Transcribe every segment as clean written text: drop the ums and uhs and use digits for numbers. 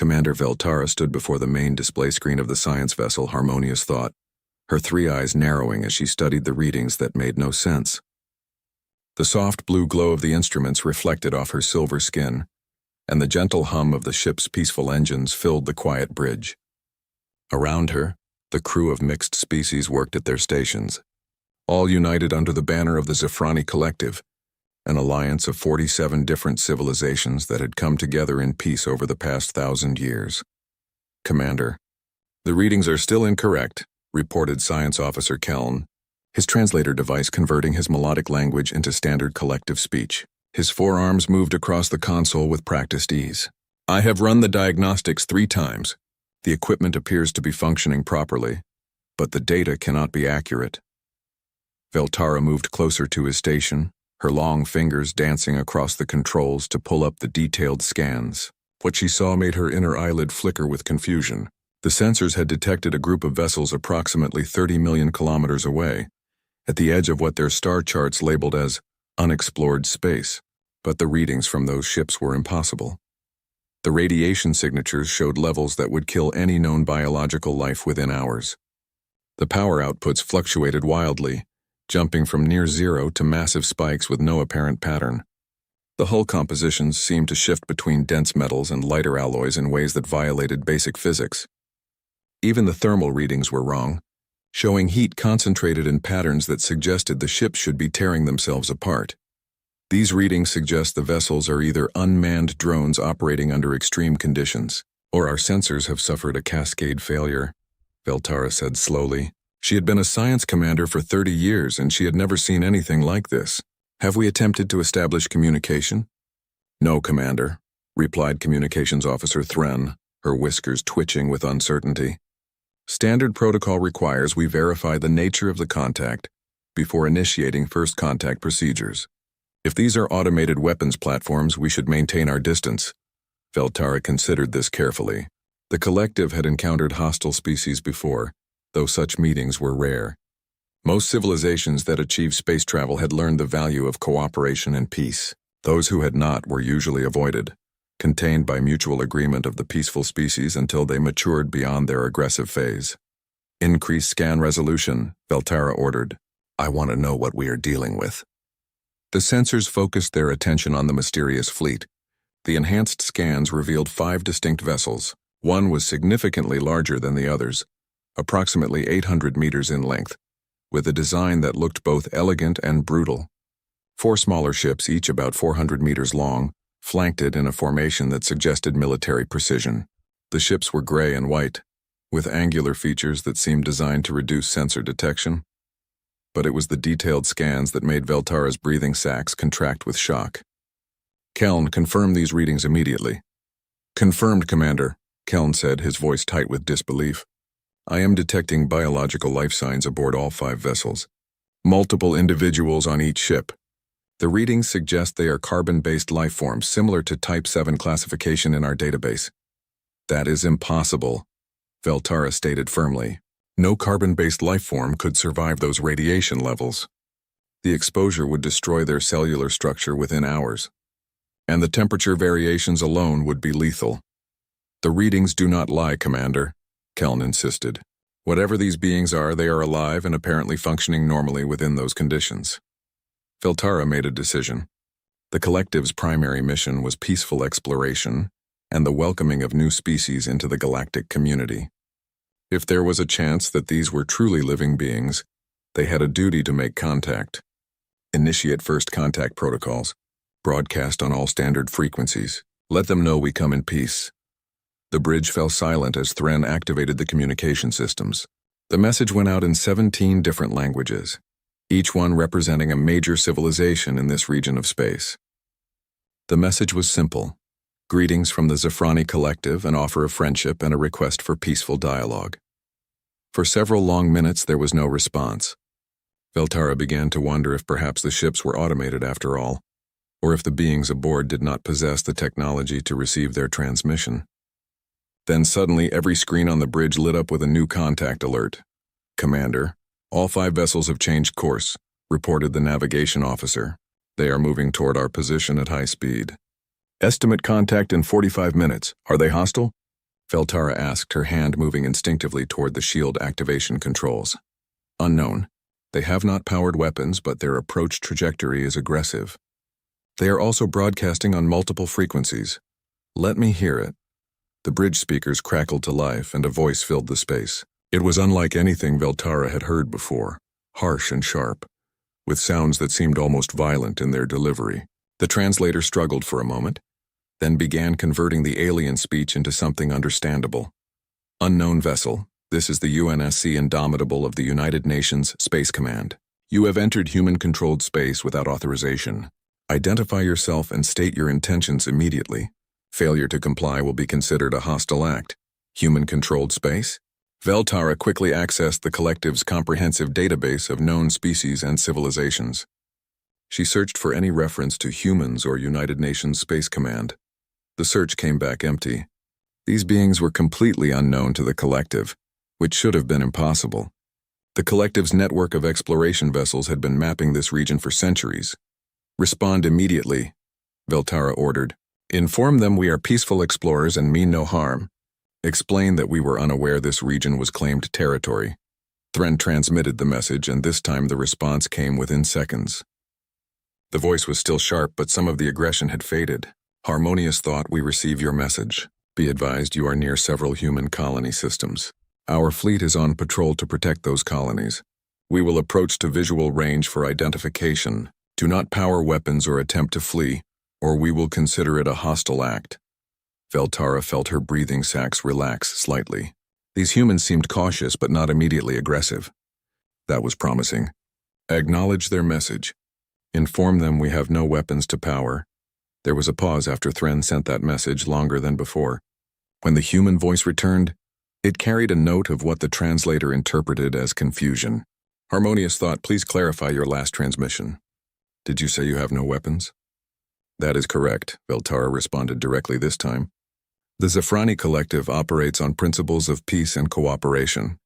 Commander Veltara stood before the main display screen of the science vessel Harmonious Thought, her three eyes narrowing as she studied the readings that made no sense. The soft blue glow of the instruments reflected off her silver skin, and the gentle hum of the ship's peaceful engines filled the quiet bridge. Around her, the crew of mixed species worked at their stations, all united under the banner of the Zafrani Collective, an alliance of 47 different civilizations that had come together in peace over the past 1,000 years. Commander, the readings are still incorrect, reported Science Officer Keln, his translator device converting his melodic language into standard collective speech. His forearms moved across the console with practiced ease. I have run the diagnostics 3 times. The equipment appears to be functioning properly, but the data cannot be accurate. Veltara moved closer to his station, her long fingers dancing across the controls to pull up the detailed scans. What she saw made her inner eyelid flicker with confusion. The sensors had detected a group of vessels approximately 30 million kilometers away, at the edge of what their star charts labeled as unexplored space, but the readings from those ships were impossible. The radiation signatures showed levels that would kill any known biological life within hours. The power outputs fluctuated wildly, jumping from near zero to massive spikes with no apparent pattern. The hull compositions seemed to shift between dense metals and lighter alloys in ways that violated basic physics. Even the thermal readings were wrong, showing heat concentrated in patterns that suggested the ships should be tearing themselves apart. These readings suggest the vessels are either unmanned drones operating under extreme conditions, or our sensors have suffered a cascade failure, Veltara said slowly. She had been a science commander for 30 years and she had never seen anything like this. Have we attempted to establish communication? No, Commander, replied Communications Officer Thren, her whiskers twitching with uncertainty. Standard protocol requires we verify the nature of the contact before initiating first contact procedures. If these are automated weapons platforms, we should maintain our distance. Veltara considered this carefully. The collective had encountered hostile species before, though such meetings were rare. Most civilizations that achieved space travel had learned the value of cooperation and peace. Those who had not were usually avoided, contained by mutual agreement of the peaceful species until they matured beyond their aggressive phase. Increase scan resolution, Veltara ordered. I want to know what we are dealing with. The sensors focused their attention on the mysterious fleet. The enhanced scans revealed 5 distinct vessels. One was significantly larger than the others, approximately 800 meters in length, with a design that looked both elegant and brutal. 4 smaller ships, each about 400 meters long, flanked it in a formation that suggested military precision. The ships were gray and white, with angular features that seemed designed to reduce sensor detection. But it was the detailed scans that made Veltara's breathing sacs contract with shock. Keln confirmed these readings immediately. Confirmed, Commander, Keln said, his voice tight with disbelief. I am detecting biological life signs aboard all 5 vessels. Multiple individuals on each ship. The readings suggest they are carbon-based life forms similar to Type 7 classification in our database. That is impossible, Veltara stated firmly. No carbon-based life form could survive those radiation levels. The exposure would destroy their cellular structure within hours, and the temperature variations alone would be lethal. The readings do not lie, Commander, Keln insisted. Whatever these beings are, they are alive and apparently functioning normally within those conditions. Veltara made a decision. The collective's primary mission was peaceful exploration and the welcoming of new species into the galactic community. If there was a chance that these were truly living beings, they had a duty to make contact. Initiate first contact protocols. Broadcast on all standard frequencies. Let them know we come in peace. The bridge fell silent as Thren activated the communication systems. The message went out in 17 different languages, each one representing a major civilization in this region of space. The message was simple. Greetings from the Zafrani Collective, an offer of friendship and a request for peaceful dialogue. For several long minutes there was no response. Veltara began to wonder if perhaps the ships were automated after all, or if the beings aboard did not possess the technology to receive their transmission. Then suddenly every screen on the bridge lit up with a new contact alert. Commander, all 5 vessels have changed course, reported the navigation officer. They are moving toward our position at high speed. Estimate contact in 45 minutes. Are they hostile? Veltara asked, her hand moving instinctively toward the shield activation controls. Unknown. They have not powered weapons, but their approach trajectory is aggressive. They are also broadcasting on multiple frequencies. Let me hear it. The bridge speakers crackled to life, and a voice filled the space. It was unlike anything Veltara had heard before, harsh and sharp, with sounds that seemed almost violent in their delivery. The translator struggled for a moment, then began converting the alien speech into something understandable. Unknown vessel, this is the UNSC Indomitable of the United Nations Space Command. You have entered human-controlled space without authorization. Identify yourself and state your intentions immediately. Failure to comply will be considered a hostile act. Human-controlled space? Veltara quickly accessed the collective's comprehensive database of known species and civilizations. She searched for any reference to humans or United Nations Space Command. The search came back empty. These beings were completely unknown to the collective, which should have been impossible. The collective's network of exploration vessels had been mapping this region for centuries. Respond immediately, Veltara ordered. Inform them we are peaceful explorers and mean no harm. Explain that we were unaware this region was claimed territory. Thren transmitted the message, and this time the response came within seconds. The voice was still sharp, but some of the aggression had faded. Harmonious thought, we receive your message. Be advised you are near several human colony systems. Our fleet is on patrol to protect those colonies. We will approach to visual range for identification. Do not power weapons or attempt to flee, or we will consider it a hostile act. Veltara felt her breathing sacs relax slightly. These humans seemed cautious but not immediately aggressive. That was promising. Acknowledge their message. Inform them we have no weapons to power. There was a pause after Thren sent that message, longer than before. When the human voice returned, it carried a note of what the translator interpreted as confusion. Harmonious thought, please clarify your last transmission. Did you say you have no weapons? That is correct, Veltara responded directly this time. The Zafrani Collective operates on principles of peace and cooperation.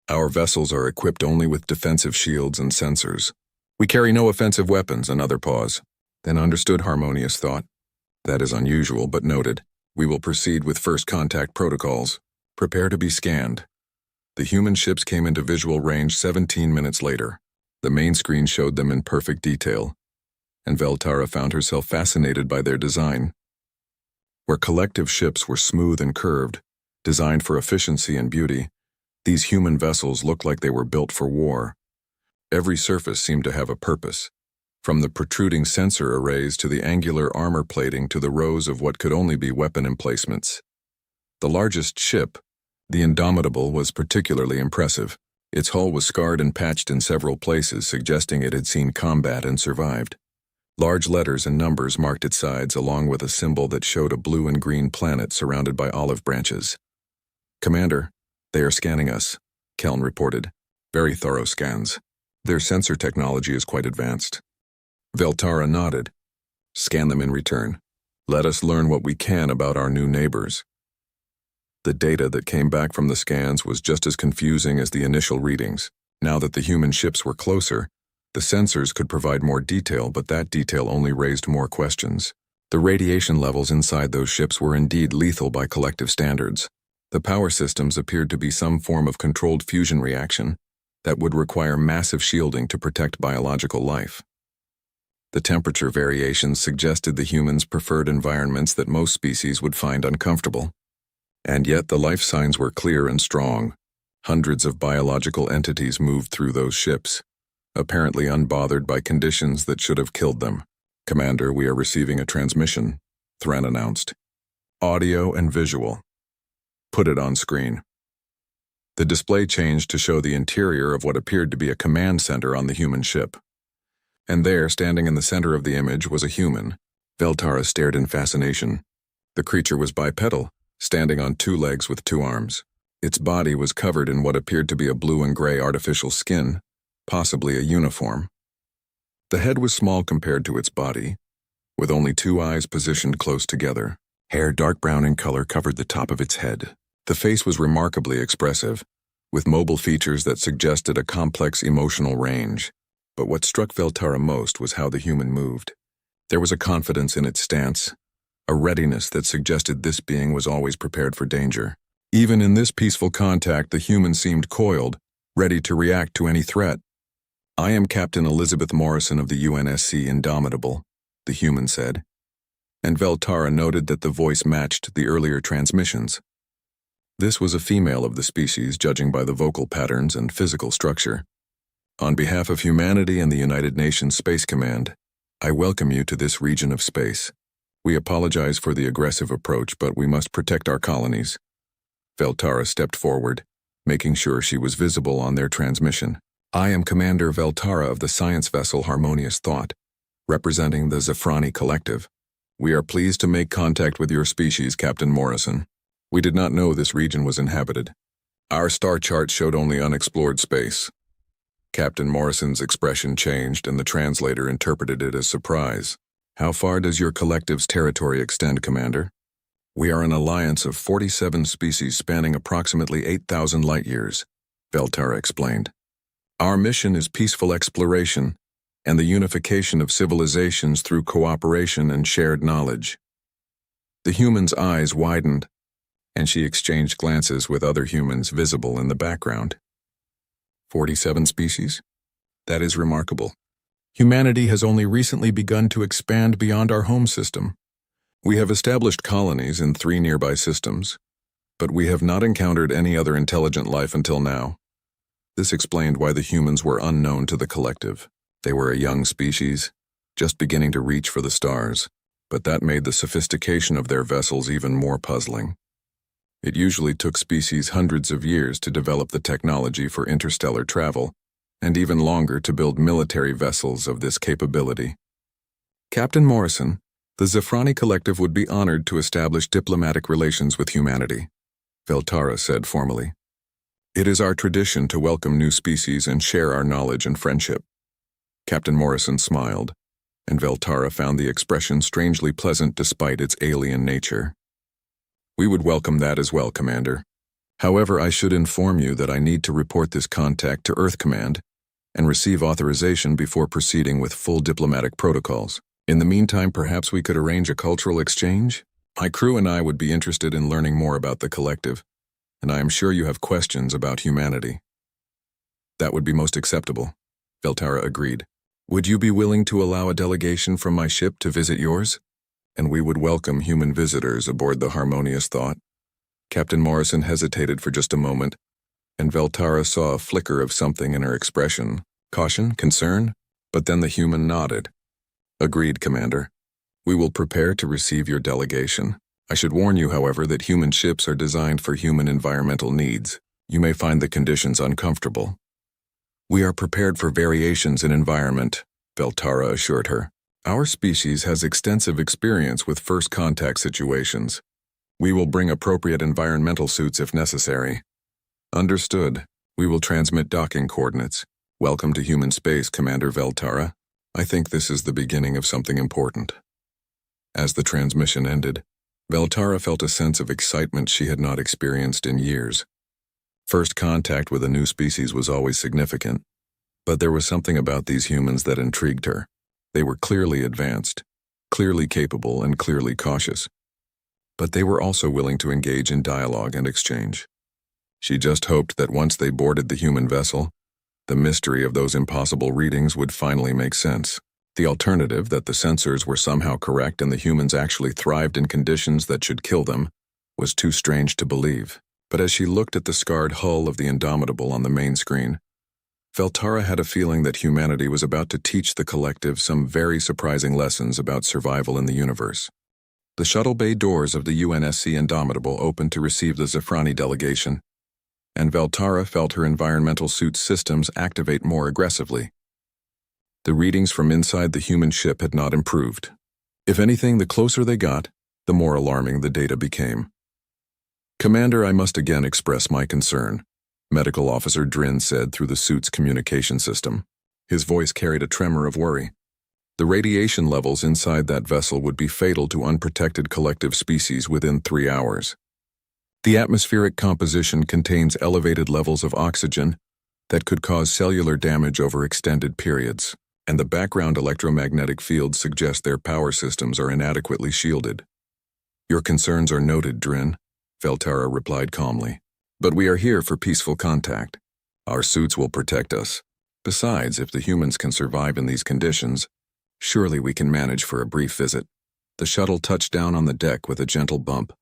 Our vessels are equipped only with defensive shields and sensors. We carry no offensive weapons. Another pause. Then understood, Harmonious thought. That is unusual, but noted. We will proceed with first contact protocols. Prepare to be scanned. The human ships came into visual range 17 minutes later. The main screen showed them in perfect detail, and Veltara found herself fascinated by their design. Where collective ships were smooth and curved, designed for efficiency and beauty, these human vessels looked like they were built for war. Every surface seemed to have a purpose, from the protruding sensor arrays to the angular armor plating to the rows of what could only be weapon emplacements. The largest ship, the Indomitable, was particularly impressive. Its hull was scarred and patched in several places, suggesting it had seen combat and survived. Large letters and numbers marked its sides, along with a symbol that showed a blue and green planet surrounded by olive branches. Commander, they are scanning us, Keln reported. Very thorough scans. Their sensor technology is quite advanced. Veltara nodded. Scan them in return. Let us learn what we can about our new neighbors. The data that came back from the scans was just as confusing as the initial readings. Now that the human ships were closer, the sensors could provide more detail, but that detail only raised more questions. The radiation levels inside those ships were indeed lethal by collective standards. The power systems appeared to be some form of controlled fusion reaction that would require massive shielding to protect biological life. The temperature variations suggested the humans preferred environments that most species would find uncomfortable. And yet the life signs were clear and strong. Hundreds of biological entities moved through those ships, apparently unbothered by conditions that should have killed them. Commander, we are receiving a transmission, Thren announced. Audio and visual. Put it on screen. The display changed to show the interior of what appeared to be a command center on the human ship. And there, standing in the center of the image, was a human. Veltara stared in fascination. The creature was bipedal, standing on two legs with two arms. Its body was covered in what appeared to be a blue and gray artificial skin, possibly a uniform. The head was small compared to its body, with only two eyes positioned close together. Hair dark brown in color covered the top of its head. The face was remarkably expressive, with mobile features that suggested a complex emotional range. But what struck Veltara most was how the human moved. There was a confidence in its stance, a readiness that suggested this being was always prepared for danger. Even in this peaceful contact, the human seemed coiled, ready to react to any threat. "I am Captain Elizabeth Morrison of the UNSC Indomitable," the human said, and Veltara noted that the voice matched the earlier transmissions. This was a female of the species, judging by the vocal patterns and physical structure. "On behalf of humanity and the United Nations Space Command, I welcome you to this region of space. We apologize for the aggressive approach, but we must protect our colonies." Veltara stepped forward, making sure she was visible on their transmission. "I am Commander Veltara of the science vessel Harmonious Thought, representing the Zafrani Collective. We are pleased to make contact with your species, Captain Morrison. We did not know this region was inhabited. Our star chart showed only unexplored space." Captain Morrison's expression changed, and the translator interpreted it as surprise. "How far does your collective's territory extend, Commander?" "We are an alliance of 47 species spanning approximately 8,000 light-years," Veltara explained. "Our mission is peaceful exploration and the unification of civilizations through cooperation and shared knowledge." The human's eyes widened, and she exchanged glances with other humans visible in the background. 47 species? That is remarkable. Humanity has only recently begun to expand beyond our home system. We have established colonies in 3 nearby systems, but we have not encountered any other intelligent life until now. This explained why the humans were unknown to the collective. They were a young species, just beginning to reach for the stars, but that made the sophistication of their vessels even more puzzling. It usually took species hundreds of years to develop the technology for interstellar travel, and even longer to build military vessels of this capability. "Captain Morrison, the Zafrani Collective would be honored to establish diplomatic relations with humanity," Veltara said formally. "It is our tradition to welcome new species and share our knowledge and friendship." Captain Morrison smiled, and Veltara found the expression strangely pleasant despite its alien nature. "We would welcome that as well, Commander. However, I should inform you that I need to report this contact to Earth Command and receive authorization before proceeding with full diplomatic protocols. In the meantime, perhaps we could arrange a cultural exchange? My crew and I would be interested in learning more about the collective, and I am sure you have questions about humanity." "That would be most acceptable," Veltara agreed. "Would you be willing to allow a delegation from my ship to visit yours? And we would welcome human visitors aboard the Harmonious Thought." Captain Morrison hesitated for just a moment, and Veltara saw a flicker of something in her expression. Caution? Concern? But then the human nodded. "Agreed, Commander. We will prepare to receive your delegation. I should warn you, however, that human ships are designed for human environmental needs. You may find the conditions uncomfortable." "We are prepared for variations in environment," Veltara assured her. "Our species has extensive experience with first contact situations. We will bring appropriate environmental suits if necessary." "Understood. We will transmit docking coordinates. Welcome to human space, Commander Veltara. I think this is the beginning of something important." As the transmission ended, Veltara felt a sense of excitement she had not experienced in years. First contact with a new species was always significant, but there was something about these humans that intrigued her. They were clearly advanced, clearly capable, and clearly cautious. But they were also willing to engage in dialogue and exchange. She just hoped that once they boarded the human vessel, the mystery of those impossible readings would finally make sense. The alternative, that the sensors were somehow correct and the humans actually thrived in conditions that should kill them, was too strange to believe. But as she looked at the scarred hull of the Indomitable on the main screen, Veltara had a feeling that humanity was about to teach the collective some very surprising lessons about survival in the universe. The shuttle bay doors of the UNSC Indomitable opened to receive the Zafrani delegation, and Veltara felt her environmental suit systems activate more aggressively. The readings from inside the human ship had not improved. If anything, the closer they got, the more alarming the data became. "Commander, I must again express my concern," Medical Officer Drin said through the suit's communication system. His voice carried a tremor of worry. The radiation levels inside that vessel would be fatal to unprotected collective species within 3 hours. The atmospheric composition contains elevated levels of oxygen that could cause cellular damage over extended periods, and the background electromagnetic fields suggest their power systems are inadequately shielded. Your concerns are noted, Drin, Veltara replied calmly. But we are here for peaceful contact. Our suits will protect us. Besides, if the humans can survive in these conditions, surely we can manage for a brief visit. The shuttle touched down on the deck with a gentle bump,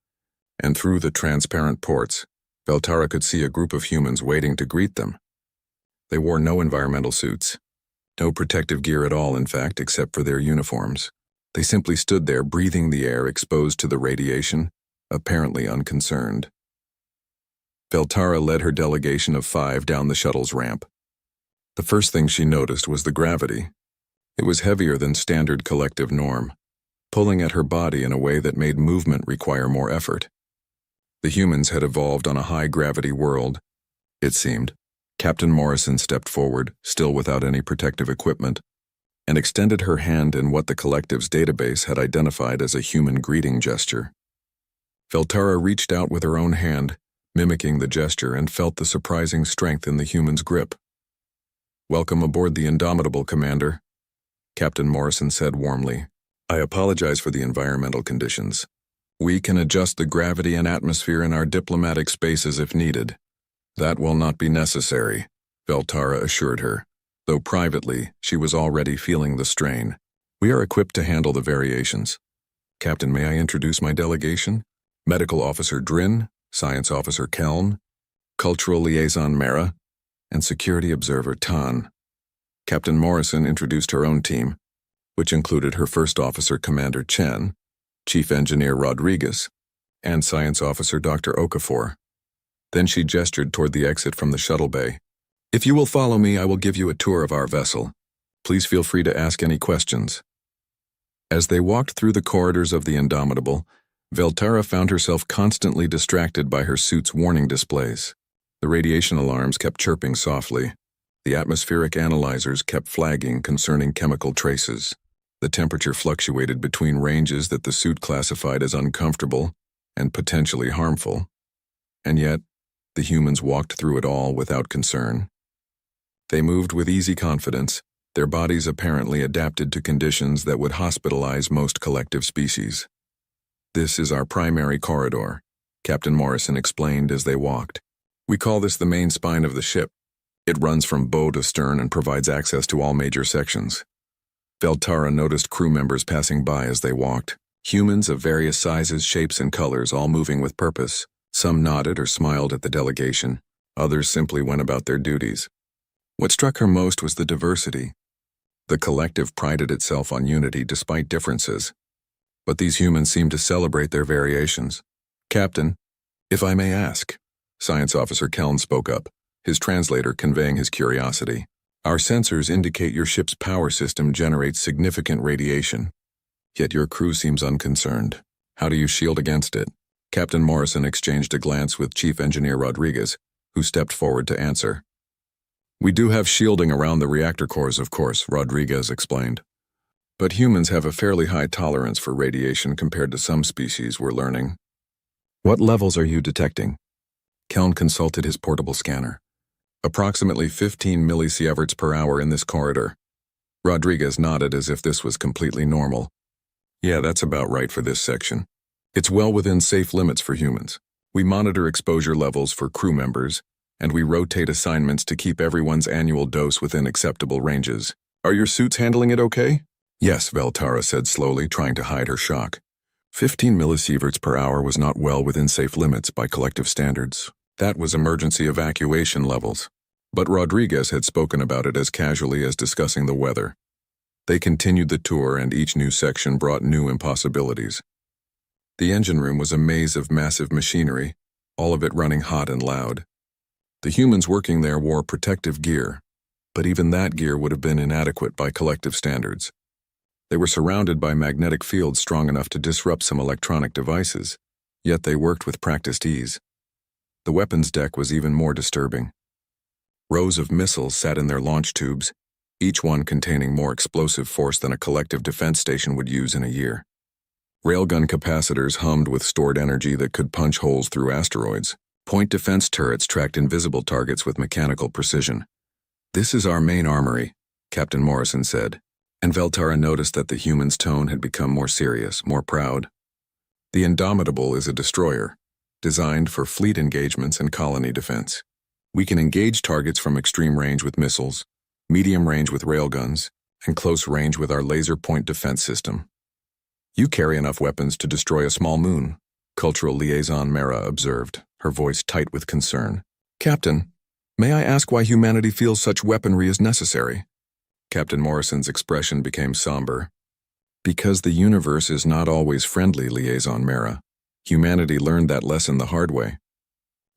and through the transparent ports, Veltara could see a group of humans waiting to greet them. They wore no environmental suits. No protective gear at all, in fact, except for their uniforms. They simply stood there, breathing the air exposed to the radiation, apparently unconcerned. Veltara led her delegation of 5 down the shuttle's ramp. The first thing she noticed was the gravity. It was heavier than standard collective norm, pulling at her body in a way that made movement require more effort. The humans had evolved on a high-gravity world, it seemed. Captain Morrison stepped forward, still without any protective equipment, and extended her hand in what the collective's database had identified as a human greeting gesture. Veltara reached out with her own hand, mimicking the gesture, and felt the surprising strength in the human's grip. "Welcome aboard the Indomitable, Commander," Captain Morrison said warmly. "I apologize for the environmental conditions. We can adjust the gravity and atmosphere in our diplomatic spaces if needed." "That will not be necessary," Veltara assured her, though privately she was already feeling the strain. "We are equipped to handle the variations. Captain, may I introduce my delegation? Medical Officer Drin, Science Officer Keln, Cultural Liaison Mara, and Security Observer Tan." Captain Morrison introduced her own team, which included her First Officer Commander Chen, Chief Engineer Rodriguez, and Science Officer Dr. Okafor. Then she gestured toward the exit from the shuttle bay. "If you will follow me, I will give you a tour of our vessel. Please feel free to ask any questions." As they walked through the corridors of the Indomitable, Veltara found herself constantly distracted by her suit's warning displays. The radiation alarms kept chirping softly. The atmospheric analyzers kept flagging concerning chemical traces. The temperature fluctuated between ranges that the suit classified as uncomfortable and potentially harmful. And yet, the humans walked through it all without concern. They moved with easy confidence, their bodies apparently adapted to conditions that would hospitalize most collective species. "This is our primary corridor," Captain Morrison explained as they walked. "We call this the main spine of the ship. It runs from bow to stern and provides access to all major sections." Veltara noticed crew members passing by as they walked, humans of various sizes, shapes, and colors, all moving with purpose. Some nodded or smiled at the delegation, others simply went about their duties. What struck her most was the diversity. The collective prided itself on unity despite differences, but these humans seemed to celebrate their variations. "Captain, if I may ask," Science Officer Keln spoke up, his translator conveying his curiosity. "Our sensors indicate your ship's power system generates significant radiation, yet your crew seems unconcerned. How do you shield against it?" Captain Morrison exchanged a glance with Chief Engineer Rodriguez, who stepped forward to answer. "We do have shielding around the reactor cores, of course," Rodriguez explained. "But humans have a fairly high tolerance for radiation compared to some species, we're learning." "What levels are you detecting?" Keln consulted his portable scanner. "Approximately 15 millisieverts per hour in this corridor." Rodriguez nodded as if this was completely normal. "Yeah, that's about right for this section. It's well within safe limits for humans. We monitor exposure levels for crew members, and we rotate assignments to keep everyone's annual dose within acceptable ranges. Are your suits handling it okay?" "Yes," Veltara said slowly, trying to hide her shock. 15 millisieverts per hour was not well within safe limits by collective standards. That was emergency evacuation levels. But Rodriguez had spoken about it as casually as discussing the weather. They continued the tour, and each new section brought new impossibilities. The engine room was a maze of massive machinery, all of it running hot and loud. The humans working there wore protective gear, but even that gear would have been inadequate by collective standards. They were surrounded by magnetic fields strong enough to disrupt some electronic devices, yet they worked with practiced ease. The weapons deck was even more disturbing. Rows of missiles sat in their launch tubes, each one containing more explosive force than a collective defense station would use in a year. Railgun capacitors hummed with stored energy that could punch holes through asteroids. Point defense turrets tracked invisible targets with mechanical precision. "This is our main armory," Captain Morrison said, and Veltara noticed that the human's tone had become more serious, more proud. The Indomitable is a destroyer, designed for fleet engagements and colony defense. We can engage targets from extreme range with missiles, medium range with railguns, and close range with our laser point defense system. You carry enough weapons to destroy a small moon, Cultural Liaison Mara observed, her voice tight with concern. Captain, may I ask why humanity feels such weaponry is necessary? Captain Morrison's expression became somber. Because the universe is not always friendly, Liaison Mara. Humanity learned that lesson the hard way.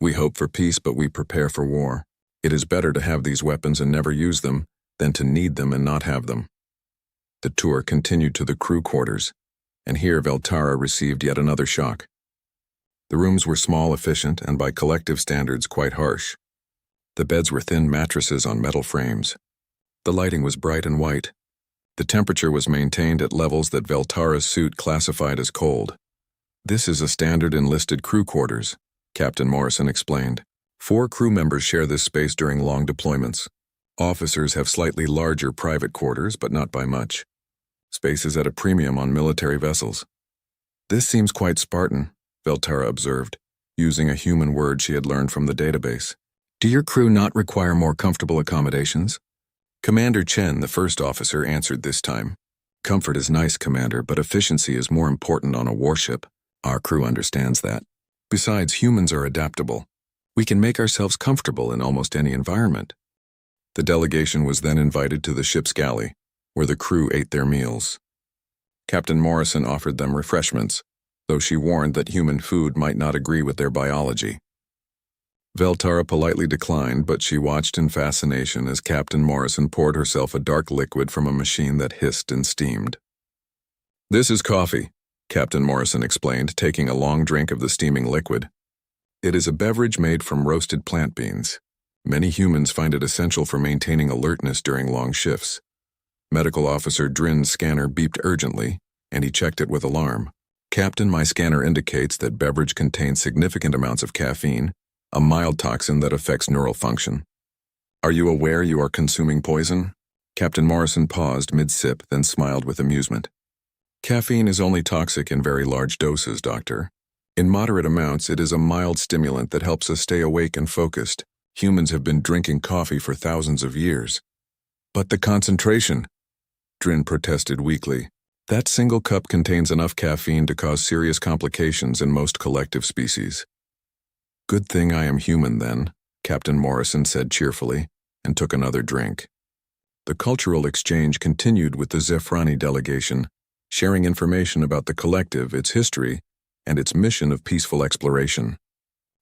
We hope for peace, but we prepare for war. It is better to have these weapons and never use them than to need them and not have them. The tour continued to the crew quarters, and here Veltara received yet another shock. The rooms were small, efficient, and by collective standards quite harsh. The beds were thin mattresses on metal frames. The lighting was bright and white. The temperature was maintained at levels that Veltara's suit classified as cold. This is a standard enlisted crew quarters, Captain Morrison explained. 4 crew members share this space during long deployments. Officers have slightly larger private quarters, but not by much. Space is at a premium on military vessels. This seems quite Spartan, Veltara observed, using a human word she had learned from the database. Do your crew not require more comfortable accommodations? Commander Chen, the first officer, answered this time. Comfort is nice, Commander, but efficiency is more important on a warship. Our crew understands that. Besides, humans are adaptable. We can make ourselves comfortable in almost any environment. The delegation was then invited to the ship's galley, where the crew ate their meals. Captain Morrison offered them refreshments, though she warned that human food might not agree with their biology. Veltara politely declined, but she watched in fascination as Captain Morrison poured herself a dark liquid from a machine that hissed and steamed. This is coffee, Captain Morrison explained, taking a long drink of the steaming liquid. It is a beverage made from roasted plant beans. Many humans find it essential for maintaining alertness during long shifts. Medical Officer Drin's scanner beeped urgently, and he checked it with alarm. Captain, my scanner indicates that beverage contains significant amounts of caffeine, a mild toxin that affects neural function. Are you aware you are consuming poison? Captain Morrison paused mid-sip, then smiled with amusement. Caffeine is only toxic in very large doses, Doctor. In moderate amounts, it is a mild stimulant that helps us stay awake and focused. Humans have been drinking coffee for thousands of years. But the concentration, Drin protested weakly. That single cup contains enough caffeine to cause serious complications in most collective species. Good thing I am human, then, Captain Morrison said cheerfully, and took another drink. The cultural exchange continued with the Zephrani delegation, sharing information about the collective, its history, and its mission of peaceful exploration.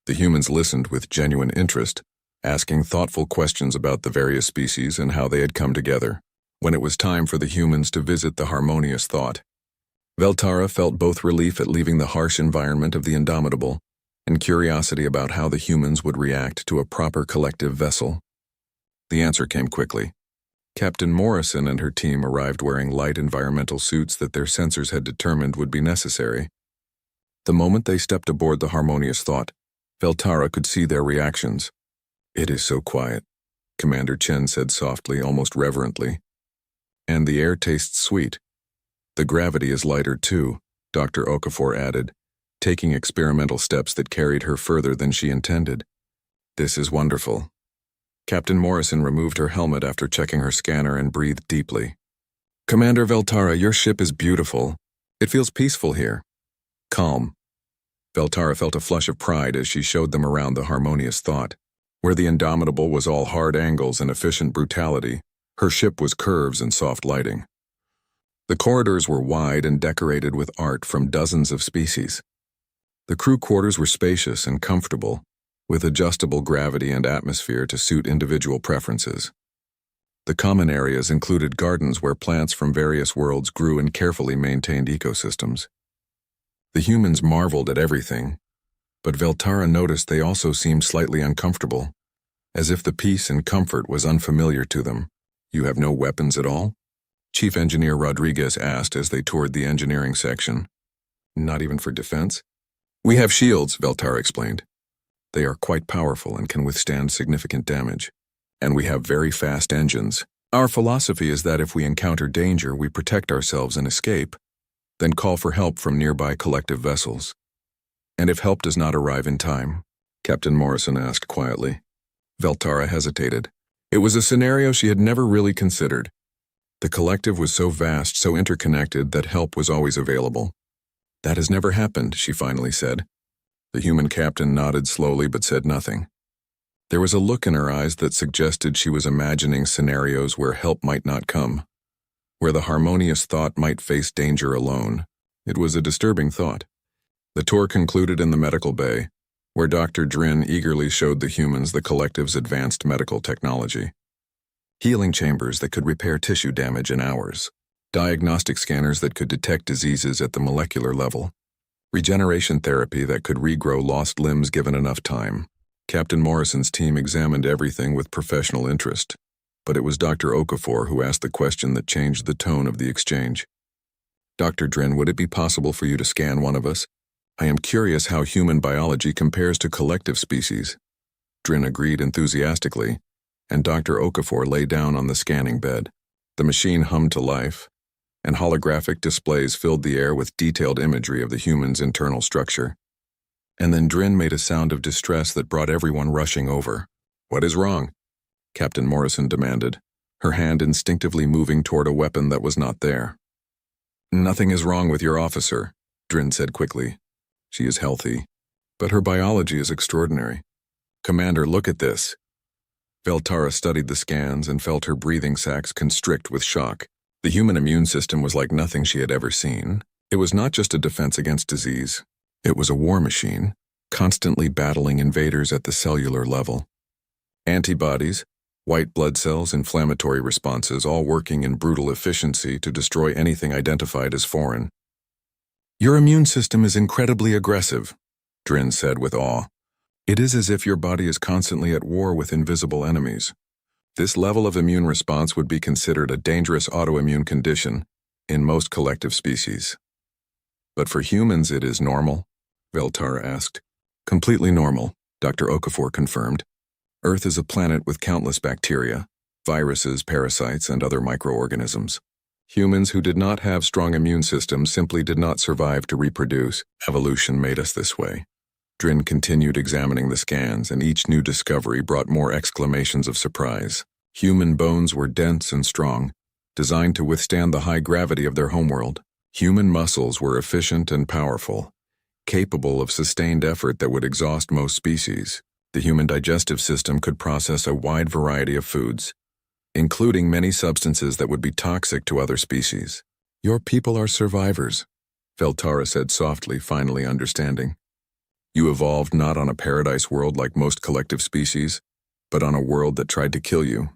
The humans listened with genuine interest, asking thoughtful questions about the various species and how they had come together. When it was time for the humans to visit the Harmonious Thought, Veltara felt both relief at leaving the harsh environment of the Indomitable and curiosity about how the humans would react to a proper collective vessel. The answer came quickly. Captain Morrison and her team arrived wearing light environmental suits that their sensors had determined would be necessary. The moment they stepped aboard the Harmonious Thought, Veltara could see their reactions. It is so quiet, Commander Chen said softly, almost reverently. And the air tastes sweet. The gravity is lighter too, Dr. Okafor added, taking experimental steps that carried her further than she intended. This is wonderful. Captain Morrison removed her helmet after checking her scanner and breathed deeply. Commander Veltara, your ship is beautiful. It feels peaceful here. Calm. Veltara felt a flush of pride as she showed them around the Harmonious Thought. Where the Indomitable was all hard angles and efficient brutality, her ship was curves and soft lighting. The corridors were wide and decorated with art from dozens of species. The crew quarters were spacious and comfortable, with adjustable gravity and atmosphere to suit individual preferences. The common areas included gardens where plants from various worlds grew in carefully maintained ecosystems. The humans marveled at everything, but Veltara noticed they also seemed slightly uncomfortable, as if the peace and comfort was unfamiliar to them. You have no weapons at all? Chief Engineer Rodriguez asked as they toured the engineering section. Not even for defense? We have shields, Veltara explained. They are quite powerful and can withstand significant damage. And we have very fast engines. Our philosophy is that if we encounter danger, we protect ourselves and escape. then call for help from nearby collective vessels. And if help does not arrive in time? Captain Morrison asked quietly. Veltara hesitated. It was a scenario she had never really considered. The collective was so vast, so interconnected, that help was always available. That has never happened, she finally said. The human captain nodded slowly but said nothing. There was a look in her eyes that suggested she was imagining scenarios where help might not come, where the harmonious thought might face danger alone. It was a disturbing thought. The tour concluded in the medical bay, where Dr. Drin eagerly showed the humans the collective's advanced medical technology. Healing chambers that could repair tissue damage in hours, diagnostic scanners that could detect diseases at the molecular level, regeneration therapy that could regrow lost limbs given enough time. Captain Morrison's team examined everything with professional interest, but it was Dr. Okafor who asked the question that changed the tone of the exchange. Dr. Drin, would it be possible for you to scan one of us? I am curious how human biology compares to collective species. Drin agreed enthusiastically, and Dr. Okafor lay down on the scanning bed. The machine hummed to life, and holographic displays filled the air with detailed imagery of the human's internal structure. And then Drin made a sound of distress that brought everyone rushing over. What is wrong? Captain Morrison demanded, her hand instinctively moving toward a weapon that was not there. Nothing is wrong with your officer, Drin said quickly. She is healthy, but her biology is extraordinary. Commander, look at this. Veltara studied the scans and felt her breathing sacs constrict with shock. The human immune system was like nothing she had ever seen. It was not just a defense against disease. It was a war machine, constantly battling invaders at the cellular level. Antibodies, white blood cells, inflammatory responses, all working in brutal efficiency to destroy anything identified as foreign. Your immune system is incredibly aggressive, Drin said with awe. It is as if your body is constantly at war with invisible enemies. This level of immune response would be considered a dangerous autoimmune condition in most collective species. But for humans it is normal? Veltara asked. Completely normal, Dr. Okafor confirmed. Earth is a planet with countless bacteria, viruses, parasites, and other microorganisms. Humans who did not have strong immune systems simply did not survive to reproduce. Evolution made us this way. Drin continued examining the scans, and each new discovery brought more exclamations of surprise. Human bones were dense and strong, designed to withstand the high gravity of their homeworld. Human muscles were efficient and powerful, capable of sustained effort that would exhaust most species. The human digestive system could process a wide variety of foods, including many substances that would be toxic to other species. Your people are survivors, Veltara said softly, finally understanding. You evolved not on a paradise world like most collective species, but on a world that tried to kill you.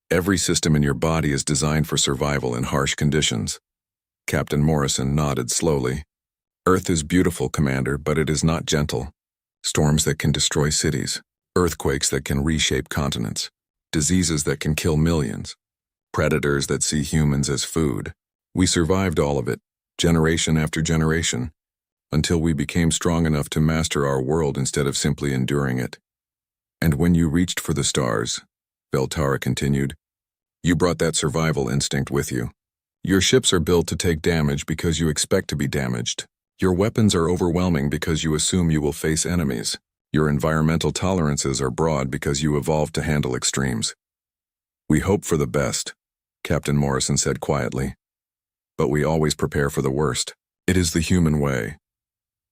Every system in your body is designed for survival in harsh conditions. Captain Morrison nodded slowly. Earth is beautiful, Commander, but it is not gentle. Storms that can destroy cities, earthquakes that can reshape continents, diseases that can kill millions, predators that see humans as food. We survived all of it, generation after generation, until we became strong enough to master our world instead of simply enduring it. And when you reached for the stars, Veltara continued, you brought that survival instinct with you. Your ships are built to take damage because you expect to be damaged. Your weapons are overwhelming because you assume you will face enemies. Your environmental tolerances are broad because you evolved to handle extremes. We hope for the best, Captain Morrison said quietly. But we always prepare for the worst. It is the human way.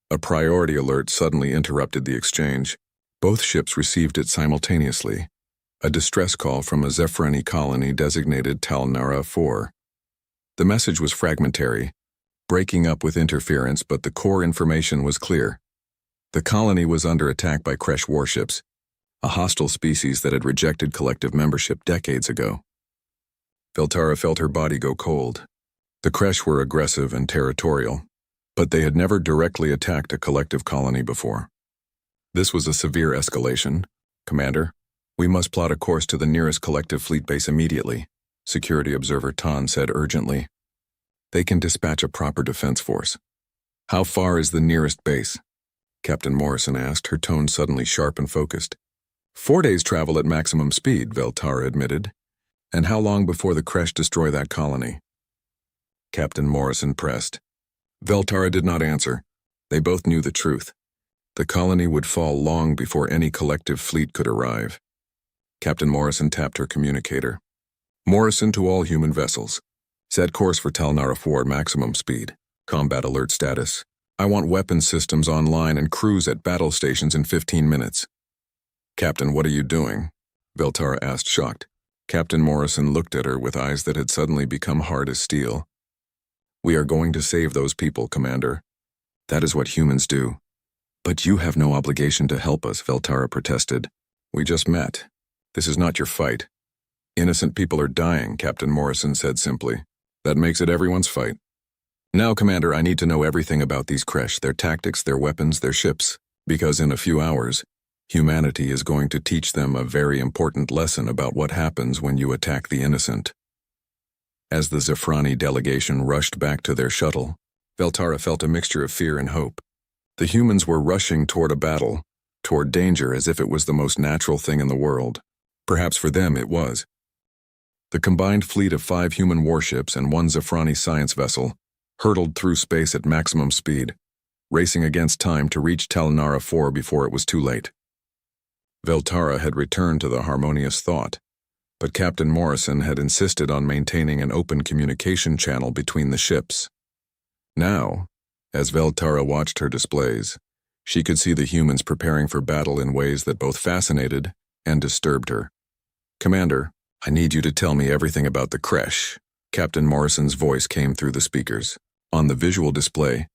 A priority alert suddenly interrupted the exchange. Both ships received it simultaneously. A distress call from a Zephreni colony designated Talnara 4. The message was fragmentary, breaking up with interference, but the core information was clear. The colony was under attack by Crusade warships, a hostile species that had rejected collective membership decades ago. Veltara felt her body go cold. The Crusade were aggressive and territorial, but they had never directly attacked a collective colony before. This was a severe escalation. Commander, we must plot a course to the nearest collective fleet base immediately, Security Observer Tan said urgently. They can dispatch a proper defense force. How far is the nearest base? Captain Morrison asked, her tone suddenly sharp and focused. 4 days' travel at maximum speed, Veltara admitted. And how long before the Crusade destroy that colony? Captain Morrison pressed. Veltara did not answer. They both knew the truth. The colony would fall long before any collective fleet could arrive. Captain Morrison tapped her communicator. Morrison to all human vessels. Set course for Talnara 4 maximum speed. Combat alert status. I want weapon systems online and crews at battle stations in 15 minutes. Captain, what are you doing? Veltara asked, shocked. Captain Morrison looked at her with eyes that had suddenly become hard as steel. We are going to save those people, Commander. That is what humans do. But you have no obligation to help us, Veltara protested. We just met. This is not your fight. Innocent people are dying, Captain Morrison said simply. That makes it everyone's fight. Now, Commander, I need to know everything about these Kresh, their tactics, their weapons, their ships, because in a few hours, humanity is going to teach them a very important lesson about what happens when you attack the innocent. As the Zafrani delegation rushed back to their shuttle, Veltara felt a mixture of fear and hope. The humans were rushing toward a battle, toward danger as if it was the most natural thing in the world. Perhaps for them it was. The combined fleet of 5 human warships and 1 Zafrani science vessel hurtled through space at maximum speed, racing against time to reach Talnara 4 before it was too late. Veltara had returned to the harmonious thought, but Captain Morrison had insisted on maintaining an open communication channel between the ships. Now, as Veltara watched her displays, she could see the humans preparing for battle in ways that both fascinated and disturbed her. Commander, I need you to tell me everything about the Kresh. Captain Morrison's voice came through the speakers. On the visual display,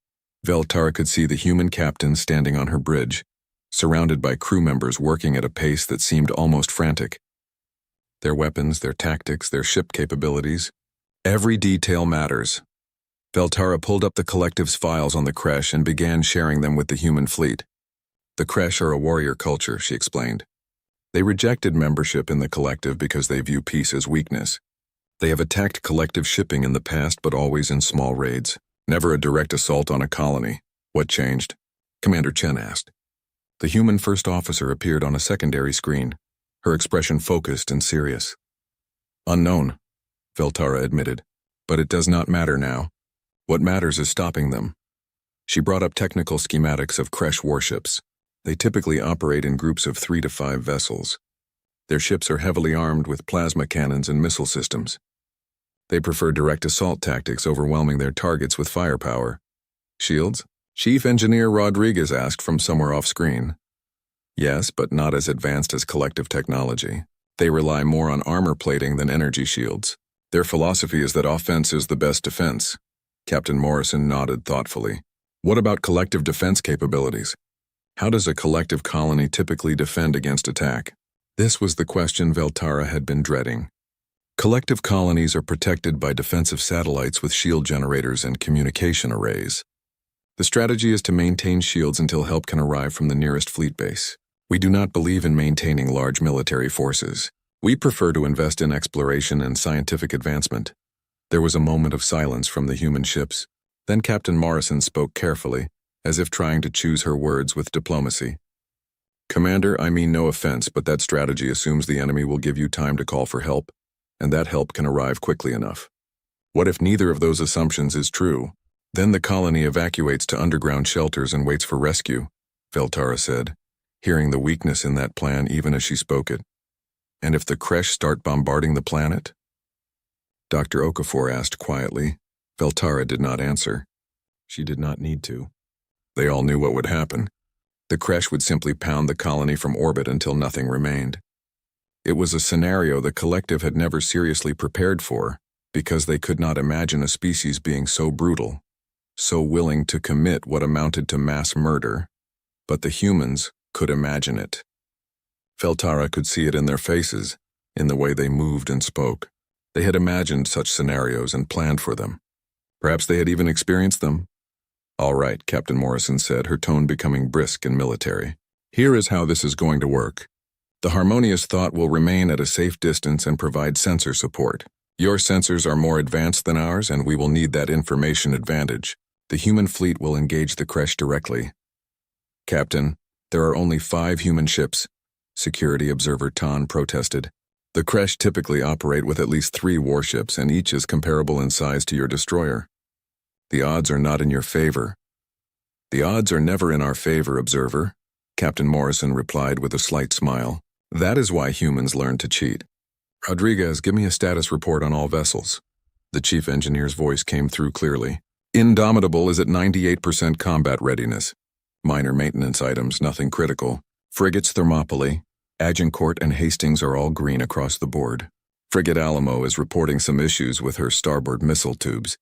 Veltara could see the human captain standing on her bridge, surrounded by crew members working at a pace that seemed almost frantic. Their weapons, their tactics, their ship capabilities, every detail matters. Veltara pulled up the collective's files on the Kresh and began sharing them with the human fleet. The Kresh are a warrior culture, she explained. They rejected membership in the collective because they view peace as weakness. They have attacked collective shipping in the past, but always in small raids, never a direct assault on a colony. What changed? Commander Chen asked. The human first officer appeared on a secondary screen, her expression focused and serious. Unknown, Veltara admitted, but it does not matter now. What matters is stopping them. She brought up technical schematics of Kresh warships. They typically operate in groups of 3 to 5 vessels. Their ships are heavily armed with plasma cannons and missile systems. They prefer direct assault tactics, overwhelming their targets with firepower. Shields? Chief Engineer Rodriguez asked from somewhere off-screen. Yes, but not as advanced as collective technology. They rely more on armor plating than energy shields. Their philosophy is that offense is the best defense. Captain Morrison nodded thoughtfully. What about collective defense capabilities? How does a collective colony typically defend against attack? This was the question Veltara had been dreading. Collective colonies are protected by defensive satellites with shield generators and communication arrays. The strategy is to maintain shields until help can arrive from the nearest fleet base. We do not believe in maintaining large military forces. We prefer to invest in exploration and scientific advancement. There was a moment of silence from the human ships. Then Captain Morrison spoke carefully, as if trying to choose her words with diplomacy. Commander, I mean no offense, but that strategy assumes the enemy will give you time to call for help, and that help can arrive quickly enough. What if neither of those assumptions is true? Then the colony evacuates to underground shelters and waits for rescue, Veltara said, hearing the weakness in that plan even as she spoke it. And if the Kresh start bombarding the planet? Dr. Okafor asked quietly. Veltara did not answer. She did not need to. They all knew what would happen. The Kresh would simply pound the colony from orbit until nothing remained. It was a scenario the collective had never seriously prepared for, because they could not imagine a species being so brutal, so willing to commit what amounted to mass murder. But the humans could imagine it. Veltara could see it in their faces, in the way they moved and spoke. They had imagined such scenarios and planned for them. Perhaps they had even experienced them. All right, Captain Morrison said, her tone becoming brisk and military. Here is how this is going to work. The harmonious thought will remain at a safe distance and provide sensor support. Your sensors are more advanced than ours, and we will need that information advantage. The human fleet will engage the Kresh directly. Captain, there are only 5 human ships, Security Observer Tan protested. The Kresh typically operate with at least 3 warships, and each is comparable in size to your destroyer. The odds are not in your favor. The odds are never in our favor, observer, Captain Morrison replied with a slight smile. That is why humans learn to cheat. Rodriguez, give me a status report on all vessels. The chief engineer's voice came through clearly. Indomitable is at 98% combat readiness. Minor maintenance items, nothing critical. Frigates Thermopylae, Agincourt, and Hastings are all green across the board. Frigate Alamo is reporting some issues with her starboard missile tubes.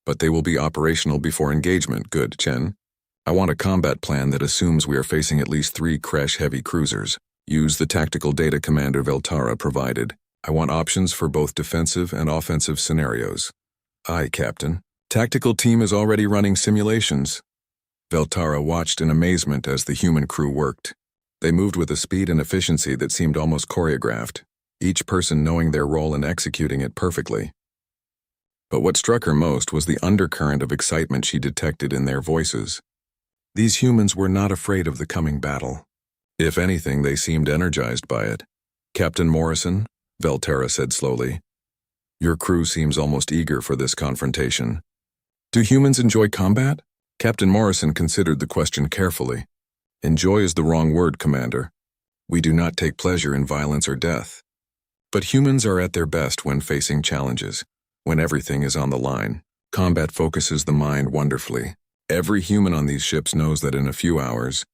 But they will be operational before engagement. Good, Chen. I want a combat plan that assumes we are facing at least 3 crash-heavy cruisers. Use the tactical data Commander Veltara provided. I want options for both defensive and offensive scenarios. Aye, Captain. Tactical team is already running simulations. Veltara watched in amazement as the human crew worked. They moved with a speed and efficiency that seemed almost choreographed, each person knowing their role and executing it perfectly. But what struck her most was the undercurrent of excitement she detected in their voices. These humans were not afraid of the coming battle. If anything, they seemed energized by it. Captain Morrison, Veltara said slowly, your crew seems almost eager for this confrontation. Do humans enjoy combat? Captain Morrison considered the question carefully. Enjoy is the wrong word, Commander. We do not take pleasure in violence or death. But humans are at their best when facing challenges, when everything is on the line. Combat focuses the mind wonderfully. Every human on these ships knows that in a few hours,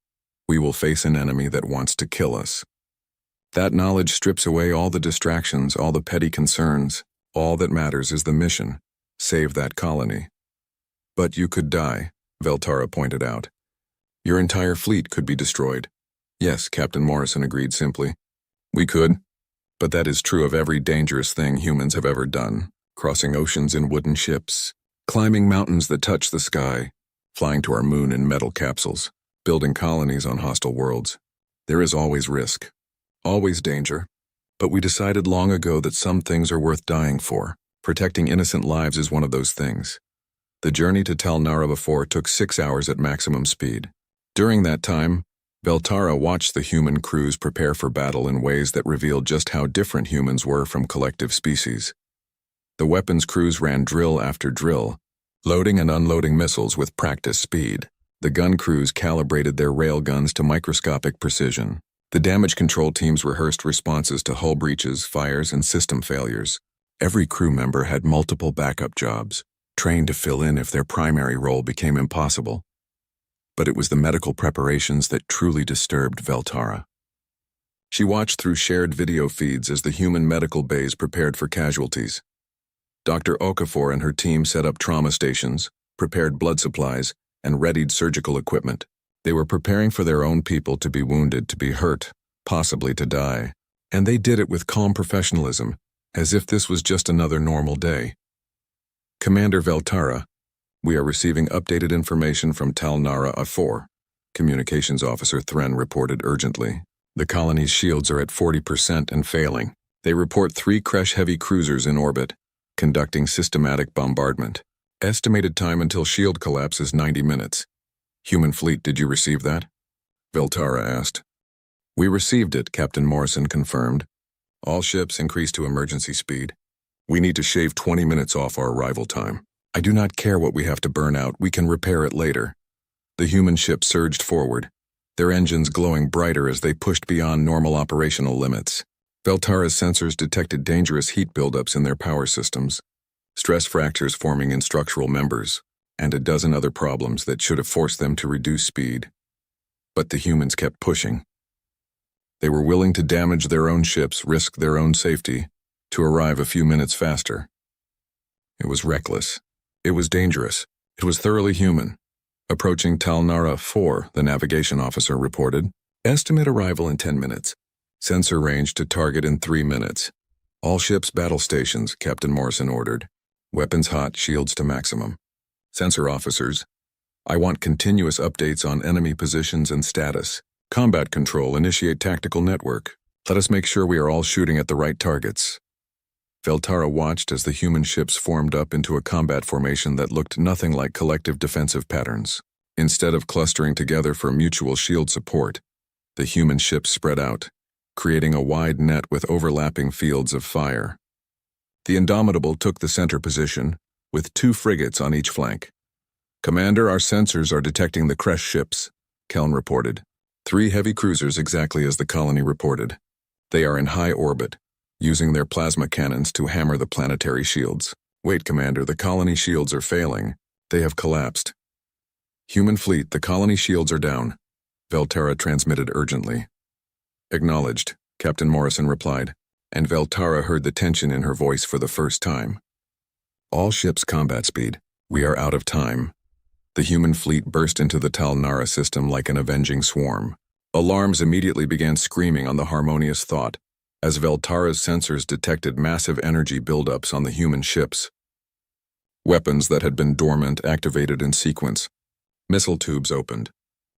we will face an enemy that wants to kill us. That knowledge strips away all the distractions, all the petty concerns. All that matters is the mission. Save that colony. But you could die, Veltara pointed out. Your entire fleet could be destroyed. Yes, Captain Morrison agreed simply. We could. But that is true of every dangerous thing humans have ever done. Crossing oceans in wooden ships, climbing mountains that touch the sky, flying to our moon in metal capsules, building colonies on hostile worlds. There is always risk. Always danger. But we decided long ago that some things are worth dying for. Protecting innocent lives is one of those things. The journey to Tal Nara before took 6 hours at maximum speed. During that time, Veltara watched the human crews prepare for battle in ways that revealed just how different humans were from collective species. The weapons crews ran drill after drill, loading and unloading missiles with practice speed. The gun crews calibrated their rail guns to microscopic precision. The damage control teams rehearsed responses to hull breaches, fires, and system failures. Every crew member had multiple backup jobs, trained to fill in if their primary role became impossible. But it was the medical preparations that truly disturbed Veltara. She watched through shared video feeds as the human medical bays prepared for casualties. Dr. Okafor and her team set up trauma stations, prepared blood supplies, and readied surgical equipment. They were preparing for their own people to be wounded, to be hurt, possibly to die. And they did it with calm professionalism, as if this was just another normal day. Commander Veltara, we are receiving updated information from Tal Nara A4. Communications Officer Thren reported urgently. The colony's shields are at 40% and failing. They report 3 crash-heavy cruisers in orbit, conducting systematic bombardment. Estimated time until shield collapse is 90 minutes. Human fleet, did you receive that? Veltara asked. We received it, Captain Morrison confirmed. All ships increase to emergency speed. We need to shave 20 minutes off our arrival time. I do not care what we have to burn out, we can repair it later. The human ship surged forward, their engines glowing brighter as they pushed beyond normal operational limits. Veltara's sensors detected dangerous heat buildups in their power systems, stress fractures forming in structural members, and a dozen other problems that should have forced them to reduce speed. But the humans kept pushing. They were willing to damage their own ships, risk their own safety, to arrive a few minutes faster. It was reckless. It was dangerous. It was thoroughly human. Approaching Tal Nara 4, the navigation officer reported. Estimate arrival in 10 minutes. Sensor range to target in 3 minutes. All ships battle stations, Captain Morrison ordered. Weapons hot, shields to maximum. Sensor officers, I want continuous updates on enemy positions and status. Combat control, initiate tactical network. Let us make sure we are all shooting at the right targets. Veltara watched as the human ships formed up into a combat formation that looked nothing like collective defensive patterns. Instead of clustering together for mutual shield support, the human ships spread out, creating a wide net with overlapping fields of fire. The Indomitable took the center position, with 2 frigates on each flank. Commander, our sensors are detecting the Crest ships, Keln reported. 3 heavy cruisers exactly as the colony reported. They are in high orbit, using their plasma cannons to hammer the planetary shields. Wait, Commander, the colony shields are failing. They have collapsed. Human fleet, the colony shields are down, Veltara transmitted urgently. Acknowledged, Captain Morrison replied, and Veltara heard the tension in her voice for the first time. All ships combat speed. We are out of time. The human fleet burst into the Tal Nara system like an avenging swarm. Alarms immediately began screaming on the Harmonious Thought, as Veltara's sensors detected massive energy buildups on the human ships. Weapons that had been dormant activated in sequence. Missile tubes opened.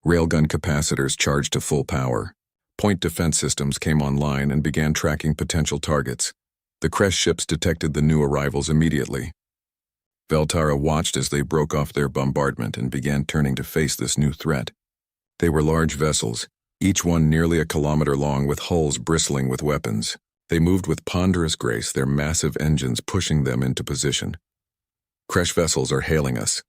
Railgun capacitors charged to full power. Point defense systems came online and began tracking potential targets. The Crest ships detected the new arrivals immediately. Veltara watched as they broke off their bombardment and began turning to face this new threat. They were large vessels, each one nearly a kilometer long with hulls bristling with weapons. They moved with ponderous grace, their massive engines pushing them into position. Crest vessels are hailing us,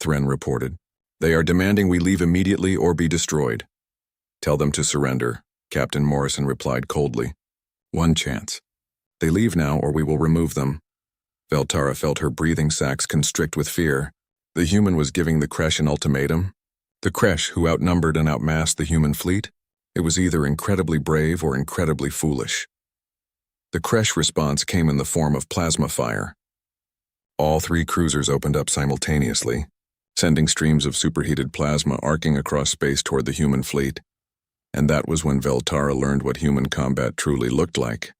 Thren reported. They are demanding we leave immediately or be destroyed. Tell them to surrender, Captain Morrison replied coldly. One chance. They leave now or we will remove them. Veltara felt her breathing sacs constrict with fear. The human was giving the Kresh an ultimatum. The Kresh, who outnumbered and outmassed the human fleet, it was either incredibly brave or incredibly foolish. The Kresh response came in the form of plasma fire. All 3 cruisers opened up simultaneously, sending streams of superheated plasma arcing across space toward the human fleet. And that was when Veltara learned what human combat truly looked like.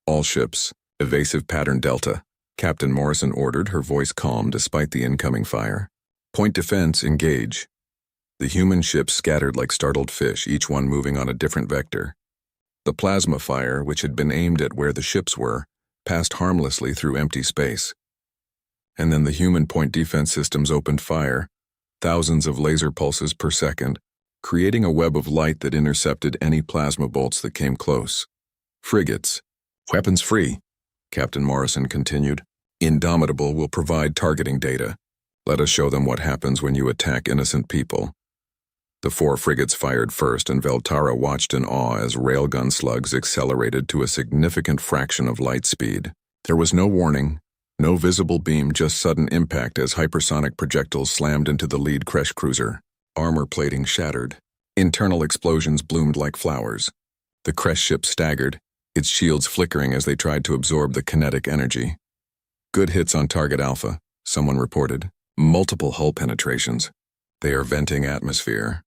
All ships, evasive pattern Delta, Captain Morrison ordered, her voice calm despite the incoming fire. Point defense, engage. The human ships scattered like startled fish, each one moving on a different vector. The plasma fire, which had been aimed at where the ships were, passed harmlessly through empty space. And then the human point defense systems opened fire, thousands of laser pulses per second, creating a web of light that intercepted any plasma bolts that came close. Frigates. Weapons free, Captain Morrison continued. Indomitable will provide targeting data. Let us show them what happens when you attack innocent people. The 4 frigates fired first, and Veltara watched in awe as railgun slugs accelerated to a significant fraction of light speed. There was no warning, no visible beam, just sudden impact as hypersonic projectiles slammed into the lead Kresh cruiser. Armor plating shattered. Internal explosions bloomed like flowers. The Kresh ship staggered, its shields flickering as they tried to absorb the kinetic energy. Good hits on target Alpha, someone reported. Multiple hull penetrations. They are venting atmosphere.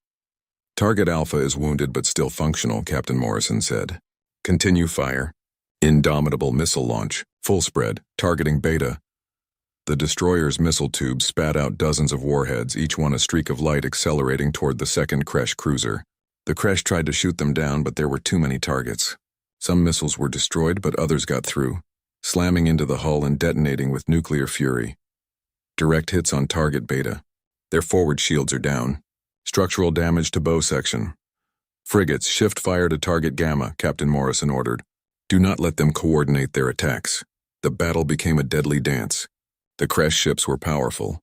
Target Alpha is wounded but still functional, Captain Morrison said. Continue fire. Indomitable missile launch, full spread, targeting Beta. The destroyer's missile tubes spat out dozens of warheads, each one a streak of light accelerating toward the second Kresh cruiser. The Kresh tried to shoot them down, but there were too many targets. Some missiles were destroyed, but others got through, slamming into the hull and detonating with nuclear fury. Direct hits on target Beta. Their forward shields are down. Structural damage to bow section. Frigates, shift fire to target Gamma, Captain Morrison ordered. Do not let them coordinate their attacks. The battle became a deadly dance. The Kresh ships were powerful,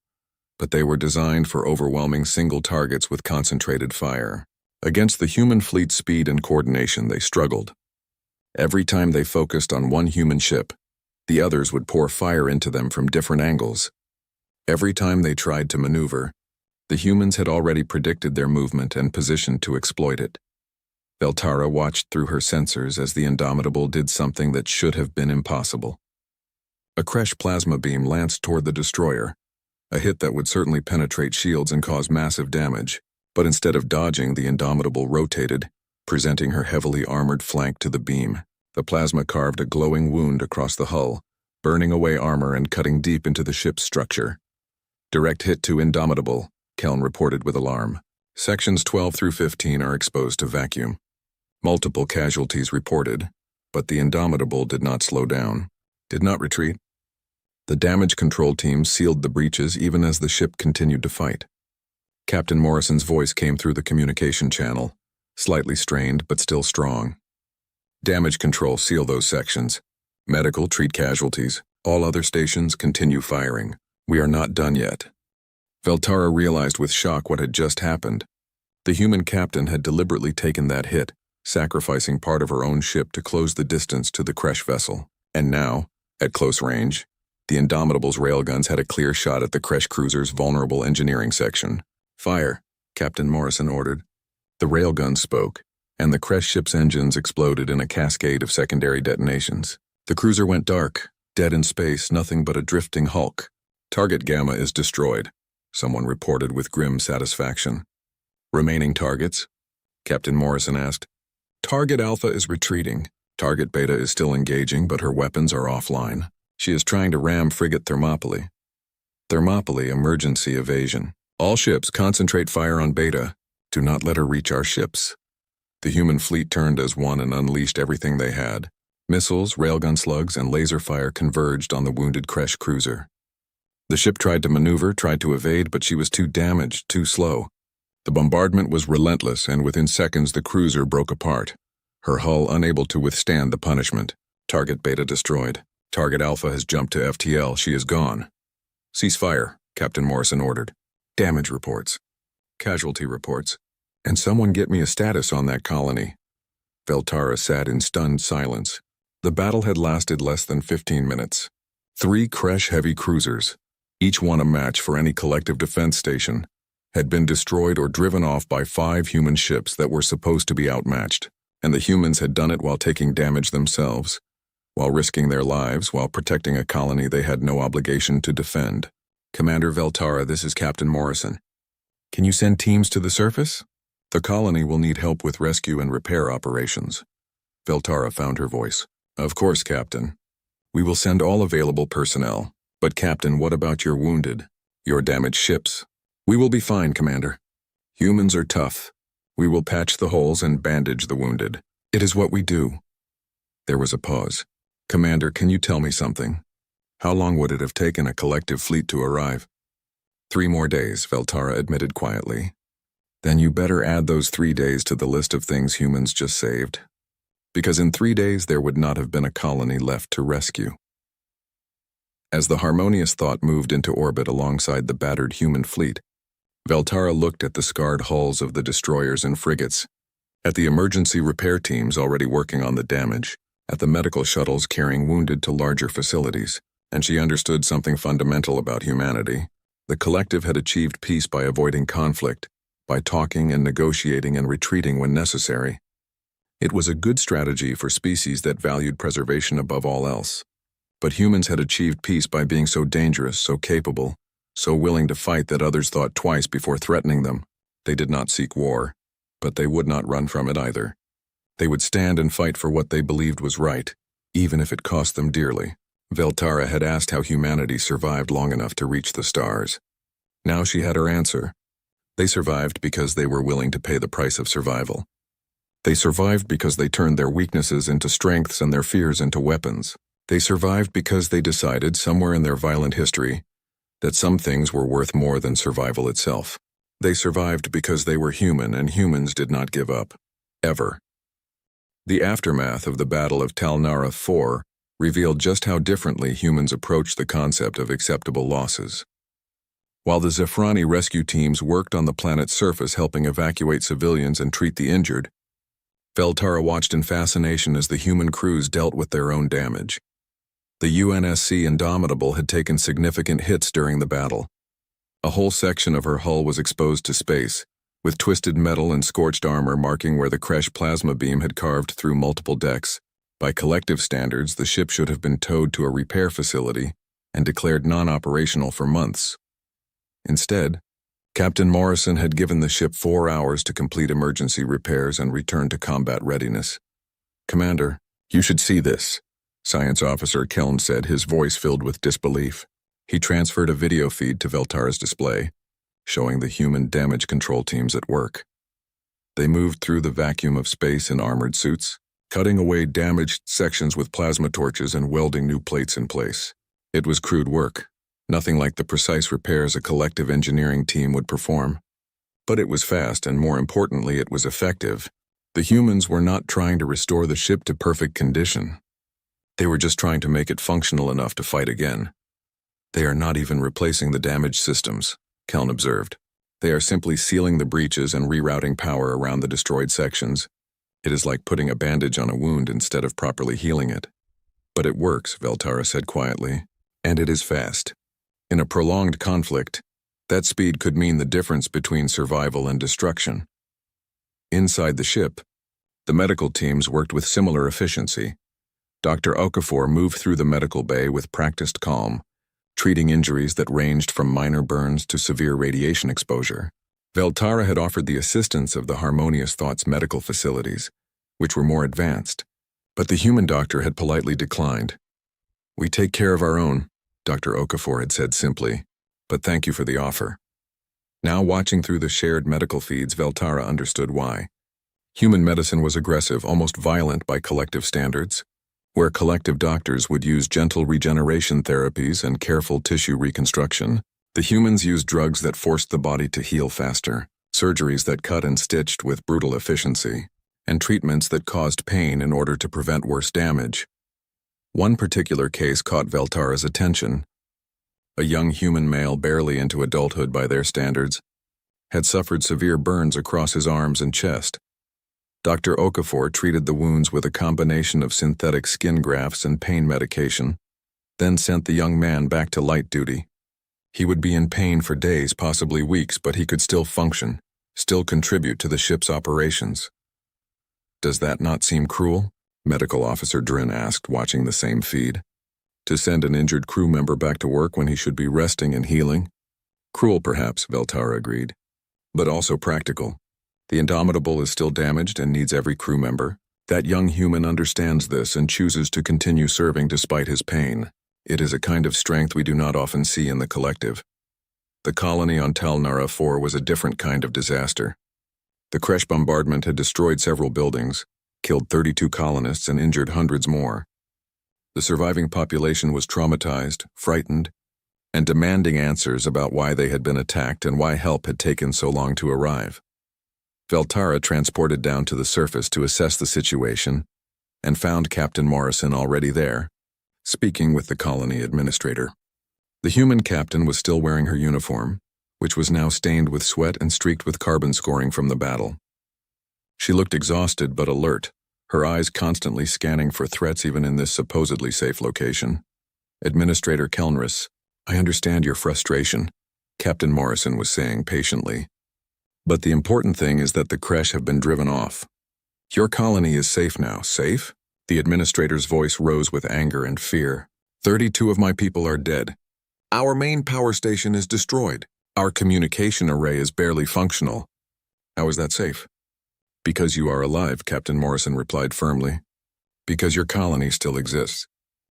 but they were designed for overwhelming single targets with concentrated fire. Against the human fleet's speed and coordination, they struggled. Every time they focused on one human ship, the others would pour fire into them from different angles. Every time they tried to maneuver, the humans had already predicted their movement and positioned to exploit it. Veltara watched through her sensors as the Indomitable did something that should have been impossible. A Kresh plasma beam lanced toward the destroyer, a hit that would certainly penetrate shields and cause massive damage, but instead of dodging, the Indomitable rotated, presenting her heavily armored flank to the beam. The plasma carved a glowing wound across the hull, burning away armor and cutting deep into the ship's structure. Direct hit to Indomitable, Keln reported with alarm. Sections 12 through 15 are exposed to vacuum. Multiple casualties reported, but the Indomitable did not slow down, did not retreat. The damage control team sealed the breaches even as the ship continued to fight. Captain Morrison's voice came through the communication channel, slightly strained but still strong. Damage control, seal those sections. Medical, treat casualties. All other stations, continue firing. We are not done yet. Veltara realized with shock what had just happened. The human captain had deliberately taken that hit, sacrificing part of her own ship to close the distance to the crash vessel. And now, at close range, the Indomitable's railguns had a clear shot at the crash cruiser's vulnerable engineering section. "Fire," Captain Morrison ordered. The railgun spoke, and the crash ship's engines exploded in a cascade of secondary detonations. The cruiser went dark, dead in space, nothing but a drifting hulk. "Target Gamma is destroyed," someone reported with grim satisfaction. "Remaining targets?" Captain Morrison asked. "Target Alpha is retreating. Target Beta is still engaging, but her weapons are offline. She is trying to ram frigate Thermopylae. Thermopylae, emergency evasion. All ships concentrate fire on Beta. Do not let her reach our ships." The human fleet turned as one and unleashed everything they had. Missiles, railgun slugs, and laser fire converged on the wounded crash cruiser. The ship tried to maneuver, tried to evade, but she was too damaged, too slow. The bombardment was relentless, and within seconds the cruiser broke apart, her hull unable to withstand the punishment. Target Beta destroyed. Target Alpha has jumped to FTL. She is gone. "Cease fire," Captain Morrison ordered. "Damage reports. Casualty reports. And someone get me a status on that colony." Veltara sat in stunned silence. The battle had lasted less than 15 minutes. 3 crash heavy cruisers, each one a match for any collective defense station, had been destroyed or driven off by 5 human ships that were supposed to be outmatched, and the humans had done it while taking damage themselves, while risking their lives, while protecting a colony they had no obligation to defend. "Commander Veltara, this is Captain Morrison. Can you send teams to the surface? The colony will need help with rescue and repair operations." Veltara found her voice. "Of course, Captain. We will send all available personnel. But Captain, what about your wounded? Your damaged ships?" "We will be fine, Commander. Humans are tough. We will patch the holes and bandage the wounded. It is what we do." There was a pause. "Commander, can you tell me something? How long would it have taken a collective fleet to arrive?" 3 more days, Veltara admitted quietly. "Then you better add those 3 days to the list of things humans just saved. Because in 3 days there would not have been a colony left to rescue." As the Harmonious Thought moved into orbit alongside the battered human fleet, Veltara looked at the scarred hulls of the destroyers and frigates, at the emergency repair teams already working on the damage, at the medical shuttles carrying wounded to larger facilities, and she understood something fundamental about humanity. The collective had achieved peace by avoiding conflict, by talking and negotiating and retreating when necessary. It was a good strategy for species that valued preservation above all else. But humans had achieved peace by being so dangerous, so capable, so willing to fight that others thought twice before threatening them. They did not seek war, but they would not run from it either. They would stand and fight for what they believed was right, even if it cost them dearly. Veltara had asked how humanity survived long enough to reach the stars. Now she had her answer. They survived because they were willing to pay the price of survival. They survived because they turned their weaknesses into strengths and their fears into weapons. They survived because they decided, somewhere in their violent history, that some things were worth more than survival itself. They survived because they were human, and humans did not give up. Ever. The aftermath of the Battle of Talnara IV revealed just how differently humans approached the concept of acceptable losses. While the Zephrani rescue teams worked on the planet's surface helping evacuate civilians and treat the injured, Veltara watched in fascination as the human crews dealt with their own damage. The UNSC Indomitable had taken significant hits during the battle. A whole section of her hull was exposed to space, with twisted metal and scorched armor marking where the crash plasma beam had carved through multiple decks. By collective standards, the ship should have been towed to a repair facility and declared non-operational for months. Instead, Captain Morrison had given the ship 4 hours to complete emergency repairs and return to combat readiness. "Commander, you should see this," Science Officer Keln said, his voice filled with disbelief. He transferred a video feed to Veltara's display, showing the human damage control teams at work. They moved through the vacuum of space in armored suits, cutting away damaged sections with plasma torches and welding new plates in place. It was crude work, nothing like the precise repairs a collective engineering team would perform. But it was fast, and more importantly, it was effective. The humans were not trying to restore the ship to perfect condition. They were just trying to make it functional enough to fight again. They are not even replacing the damaged systems. Keln observed. They are simply sealing the breaches and rerouting power around the destroyed sections. It is like putting a bandage on a wound instead of properly healing it. But it works, Veltara said quietly. And it is fast. In a prolonged conflict, that speed could mean the difference between survival and destruction. Inside the ship, the medical teams worked with similar efficiency. Dr. Okafor moved through the medical bay with practiced calm, treating injuries that ranged from minor burns to severe radiation exposure. Veltara had offered the assistance of the Harmonious Thoughts medical facilities, which were more advanced, but the human doctor had politely declined. "We take care of our own," Dr. Okafor had said simply, "but thank you for the offer." Now watching through the shared medical feeds, Veltara understood why. Human medicine was aggressive, almost violent by collective standards. Where collective doctors would use gentle regeneration therapies and careful tissue reconstruction, the humans used drugs that forced the body to heal faster, surgeries that cut and stitched with brutal efficiency, and treatments that caused pain in order to prevent worse damage. One particular case caught Veltara's attention. A young human male barely into adulthood by their standards had suffered severe burns across his arms and chest. Dr. Okafor treated the wounds with a combination of synthetic skin grafts and pain medication, then sent the young man back to light duty. He would be in pain for days, possibly weeks, but he could still function, still contribute to the ship's operations. "Does that not seem cruel?" Medical Officer Drin asked, watching the same feed. "To send an injured crew member back to work when he should be resting and healing?" "Cruel, perhaps," Veltara agreed, "but also practical. The Indomitable is still damaged and needs every crew member. That young human understands this and chooses to continue serving despite his pain. It is a kind of strength we do not often see in the collective." The colony on Tal Nara 4 was a different kind of disaster. The Kresh bombardment had destroyed several buildings, killed 32 colonists and injured hundreds more. The surviving population was traumatized, frightened, and demanding answers about why they had been attacked and why help had taken so long to arrive. Veltara transported down to the surface to assess the situation and found Captain Morrison already there, speaking with the colony administrator. The human captain was still wearing her uniform, which was now stained with sweat and streaked with carbon scoring from the battle. She looked exhausted but alert, her eyes constantly scanning for threats even in this supposedly safe location. "Administrator Kelnris, I understand your frustration," Captain Morrison was saying patiently. "But the important thing is that the Kresh have been driven off. Your colony is safe now." "Safe?" The administrator's voice rose with anger and fear. 32 of my people are dead. Our main power station is destroyed. Our communication array is barely functional. How is that safe?" "Because you are alive," Captain Morrison replied firmly. "Because your colony still exists.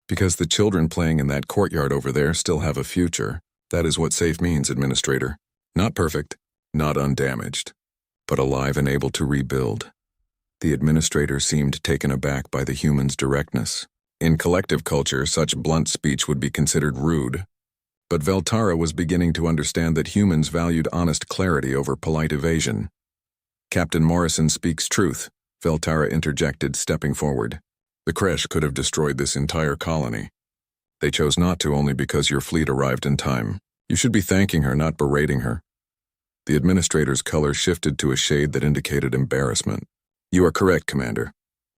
Because the children playing in that courtyard over there still have a future. That is what safe means, Administrator. Not perfect, not undamaged, but alive and able to rebuild." The administrator seemed taken aback by the human's directness. In collective culture, such blunt speech would be considered rude. But Veltara was beginning to understand that humans valued honest clarity over polite evasion. "Captain Morrison speaks truth," Veltara interjected, stepping forward. "The Kresh could have destroyed this entire colony. They chose not to only because your fleet arrived in time. You should be thanking her, not berating her." The administrator's color shifted to a shade that indicated embarrassment. "You are correct, Commander.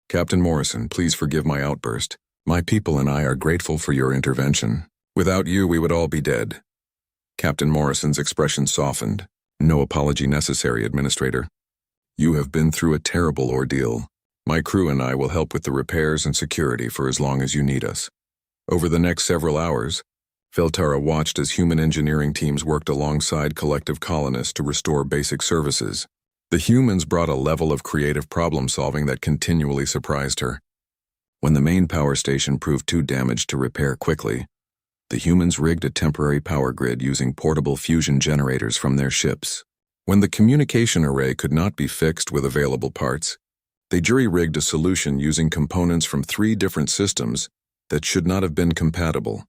Captain Morrison, please forgive my outburst. My people and I are grateful for your intervention. Without you, we would all be dead." Captain Morrison's expression softened. "No apology necessary, Administrator. You have been through a terrible ordeal. My crew and I will help with the repairs and security for as long as you need us." Over the next several hours, Veltara watched as human engineering teams worked alongside collective colonists to restore basic services. The humans brought a level of creative problem-solving that continually surprised her. When the main power station proved too damaged to repair quickly, the humans rigged a temporary power grid using portable fusion generators from their ships. When the communication array could not be fixed with available parts, they jury-rigged a solution using components from 3 different systems that should not have been compatible.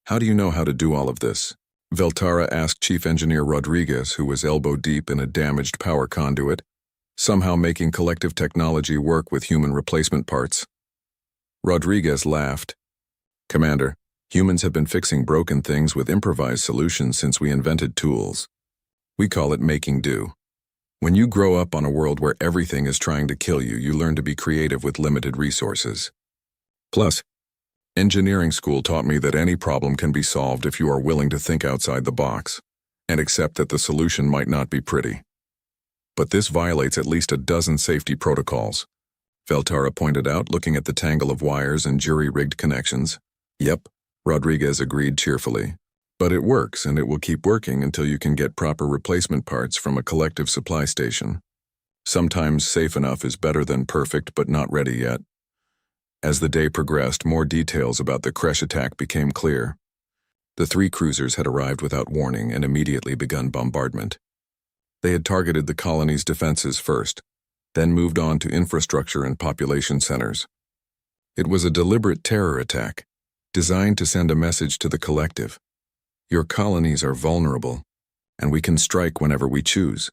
"How do you know how to do all of this?" Veltara asked Chief Engineer Rodriguez, who was elbow-deep in a damaged power conduit, somehow making collective technology work with human replacement parts. Rodriguez laughed. "Commander, Humans have been fixing broken things with improvised solutions since we invented tools. We call it making do. When you grow up on a world where everything is trying to kill you, you learn to be creative with limited resources. Plus, engineering school taught me that any problem can be solved if you are willing to think outside the box and accept that the solution might not be pretty. But this violates at least a dozen safety protocols, Veltara pointed out, looking at the tangle of wires and jury-rigged connections. Yep, Rodriguez agreed cheerfully. But it works, and it will keep working until you can get proper replacement parts from a collective supply station. Sometimes safe enough is better than perfect, but not ready yet. As the day progressed, more details about the Crusade attack became clear. The 3 cruisers had arrived without warning and immediately begun bombardment. They had targeted the colony's defenses first, then moved on to infrastructure and population centers. It was a deliberate terror attack, designed to send a message to the collective. Your colonies are vulnerable, and we can strike whenever we choose.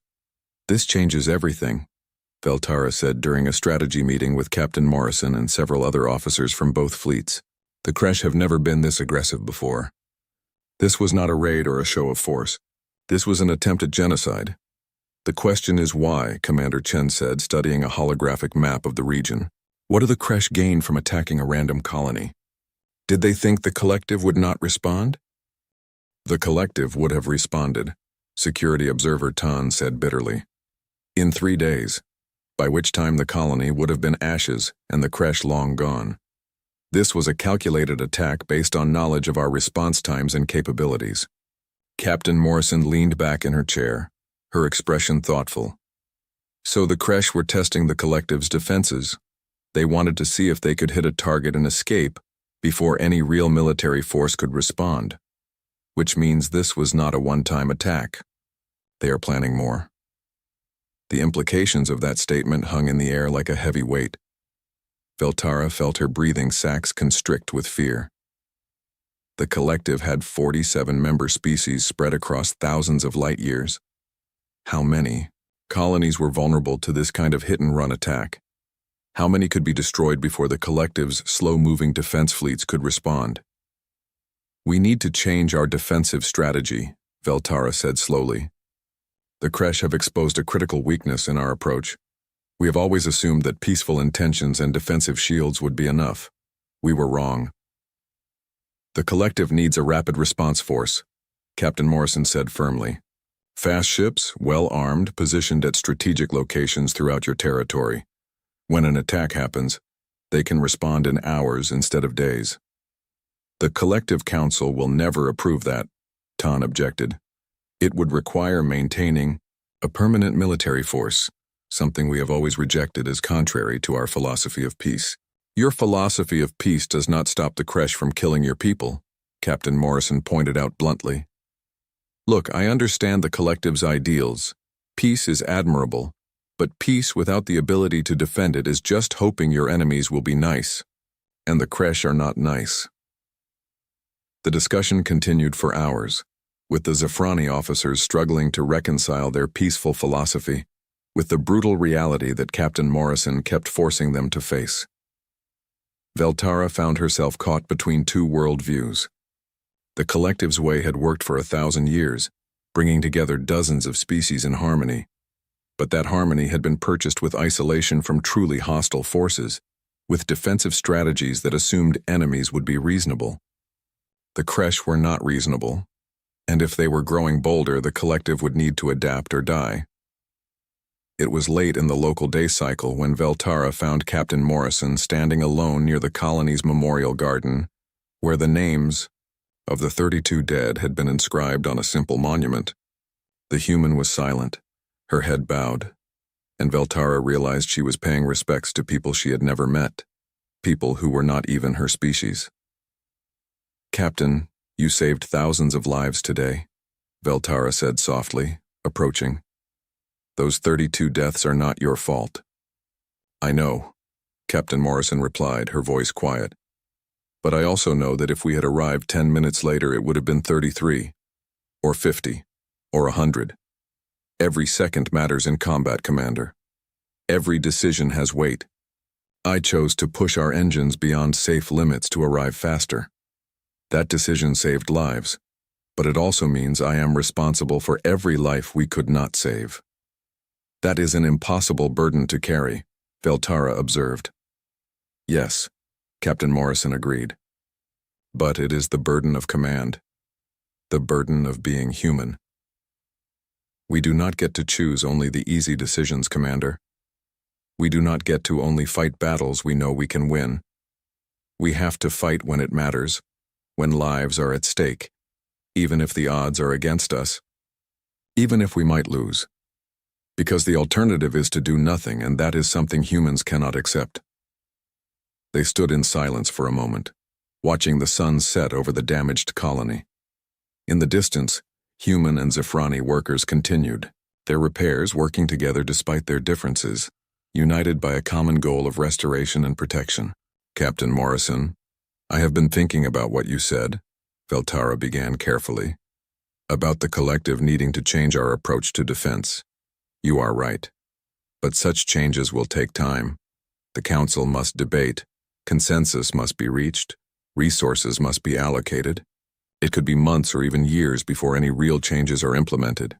This changes everything, Veltara said during a strategy meeting with Captain Morrison and several other officers from both fleets. The Crusade have never been this aggressive before. This was not a raid or a show of force. This was an attempt at genocide. The question is why, Commander Chen said, studying a holographic map of the region. What do the Crusade gain from attacking a random colony? Did they think the collective would not respond? The collective would have responded, Security Observer Tan said bitterly. In 3 days, by which time the colony would have been ashes and the Crusade long gone. This was a calculated attack based on knowledge of our response times and capabilities. Captain Morrison leaned back in her chair, her expression thoughtful. So the Crusade were testing the collective's defenses. They wanted to see if they could hit a target and escape before any real military force could respond. Which means this was not a one-time attack. They are planning more. The implications of that statement hung in the air like a heavy weight. Veltara felt her breathing sacs constrict with fear. The collective had 47 member species spread across thousands of light years. How many colonies were vulnerable to this kind of hit-and-run attack? How many could be destroyed before the collective's slow-moving defense fleets could respond? We need to change our defensive strategy, Veltara said slowly. The Crusade have exposed a critical weakness in our approach. We have always assumed that peaceful intentions and defensive shields would be enough. We were wrong. The collective needs a rapid response force, Captain Morrison said firmly. Fast ships, well-armed, positioned at strategic locations throughout your territory. When an attack happens, they can respond in hours instead of days. The Collective Council will never approve that, Tan objected. It would require maintaining a permanent military force, something we have always rejected as contrary to our philosophy of peace. Your philosophy of peace does not stop the Crusade from killing your people, Captain Morrison pointed out bluntly. Look, I understand the collective's ideals. Peace is admirable, but peace without the ability to defend it is just hoping your enemies will be nice. And the Crusade are not nice. The discussion continued for hours, with the Zafrani officers struggling to reconcile their peaceful philosophy with the brutal reality that Captain Morrison kept forcing them to face. Veltara found herself caught between 2 worldviews. The collective's way had worked for 1,000 years, bringing together dozens of species in harmony. But that harmony had been purchased with isolation from truly hostile forces, with defensive strategies that assumed enemies would be reasonable. The Crusade were not reasonable, and if they were growing bolder, the collective would need to adapt or die. It was late in the local day cycle when Veltara found Captain Morrison standing alone near the colony's memorial garden, where the names of the 32 dead had been inscribed on a simple monument. The human was silent, her head bowed, and Veltara realized she was paying respects to people she had never met, people who were not even her species. Captain, you saved thousands of lives today, Veltara said softly, approaching. Those 32 deaths are not your fault. I know, Captain Morrison replied, her voice quiet. But I also know that if we had arrived 10 minutes later, it would have been 33, or 50, or 100. Every second matters in combat, Commander. Every decision has weight. I chose to push our engines beyond safe limits to arrive faster. That decision saved lives, but it also means I am responsible for every life we could not save. That is an impossible burden to carry, Veltara observed. Yes, Captain Morrison agreed. But it is the burden of command, the burden of being human. We do not get to choose only the easy decisions, Commander. We do not get to only fight battles we know we can win. We have to fight when it matters, when lives are at stake, even if the odds are against us, even if we might lose. Because the alternative is to do nothing, and that is something humans cannot accept. They stood in silence for a moment, watching the sun set over the damaged colony. In the distance, human and Zafrani workers continued, their repairs working together despite their differences, united by a common goal of restoration and protection. Captain Morrison, I have been thinking about what you said, Veltara began carefully, about the collective needing to change our approach to defense. You are right. But such changes will take time. The Council must debate, consensus must be reached, resources must be allocated. It could be months or even years before any real changes are implemented.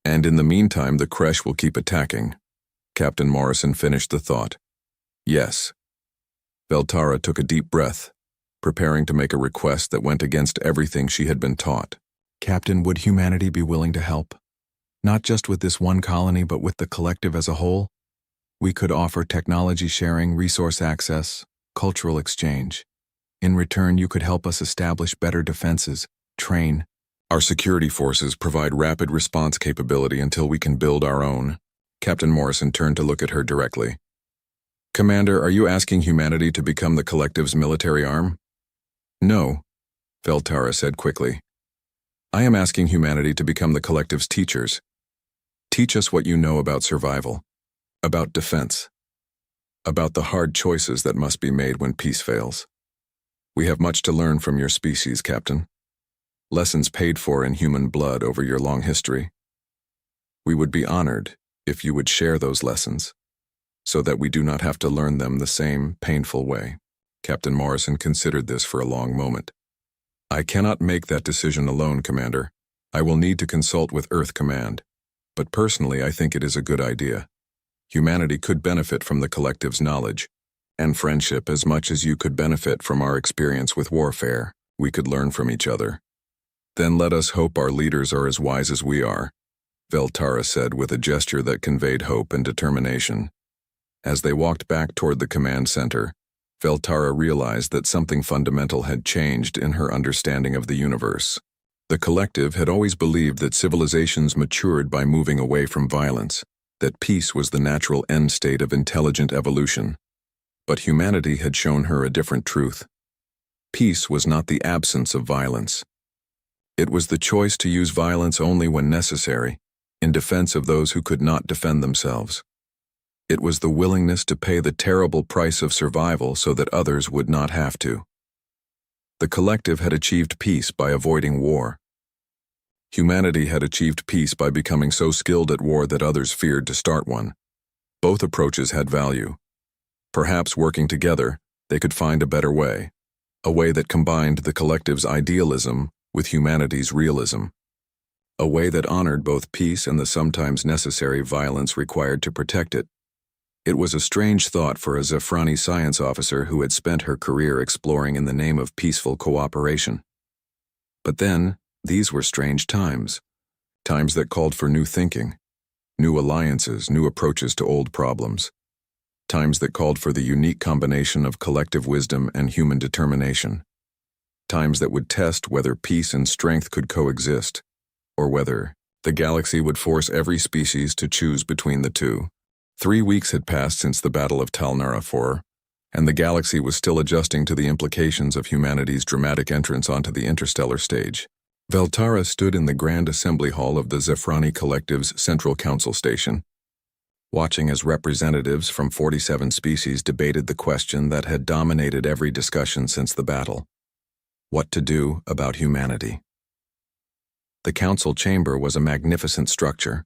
And in the meantime, the Creche will keep attacking. Captain Morrison finished the thought. Yes. Veltara took a deep breath, preparing to make a request that went against everything she had been taught. Captain, would humanity be willing to help? Not just with this one colony, but with the collective as a whole? We could offer technology sharing, resource access, cultural exchange. In return, you could help us establish better defenses, train. Our security forces provide rapid response capability until we can build our own. Captain Morrison turned to look at her directly. Commander, are you asking humanity to become the collective's military arm? No, Veltara said quickly. I am asking humanity to become the collective's teachers. Teach us what you know about survival, about defense, about the hard choices that must be made when peace fails. We have much to learn from your species, Captain. Lessons paid for in human blood over your long history. We would be honored if you would share those lessons, so that we do not have to learn them the same painful way. Captain Morrison considered this for a long moment. I cannot make that decision alone, Commander. I will need to consult with Earth Command. But personally, I think it is a good idea. Humanity could benefit from the collective's knowledge and friendship as much as you could benefit from our experience with warfare. We could learn from each other. Then let us hope our leaders are as wise as we are, Veltara said with a gesture that conveyed hope and determination. As they walked back toward the command center, Veltara realized that something fundamental had changed in her understanding of the universe. The collective had always believed that civilizations matured by moving away from violence, that peace was the natural end state of intelligent evolution. But humanity had shown her a different truth. Peace was not the absence of violence. It was the choice to use violence only when necessary, in defense of those who could not defend themselves. It was the willingness to pay the terrible price of survival so that others would not have to. The collective had achieved peace by avoiding war. Humanity had achieved peace by becoming so skilled at war that others feared to start one. Both approaches had value. Perhaps working together, they could find a better way, a way that combined the collective's idealism with humanity's realism, a way that honored both peace and the sometimes necessary violence required to protect it. It was a strange thought for a Zafrani science officer who had spent her career exploring in the name of peaceful cooperation. But then, these were strange times, times that called for new thinking, new alliances, new approaches to old problems, times that called for the unique combination of collective wisdom and human determination, times that would test whether peace and strength could coexist, or whether the galaxy would force every species to choose between the two. 3 weeks had passed since the Battle of Talnara IV, and the galaxy was still adjusting to the implications of humanity's dramatic entrance onto the interstellar stage. Veltara stood in the Grand Assembly Hall of the Zafrani Collective's Central Council Station, watching as representatives from 47 species debated the question that had dominated every discussion since the battle: what to do about humanity. The council chamber was a magnificent structure,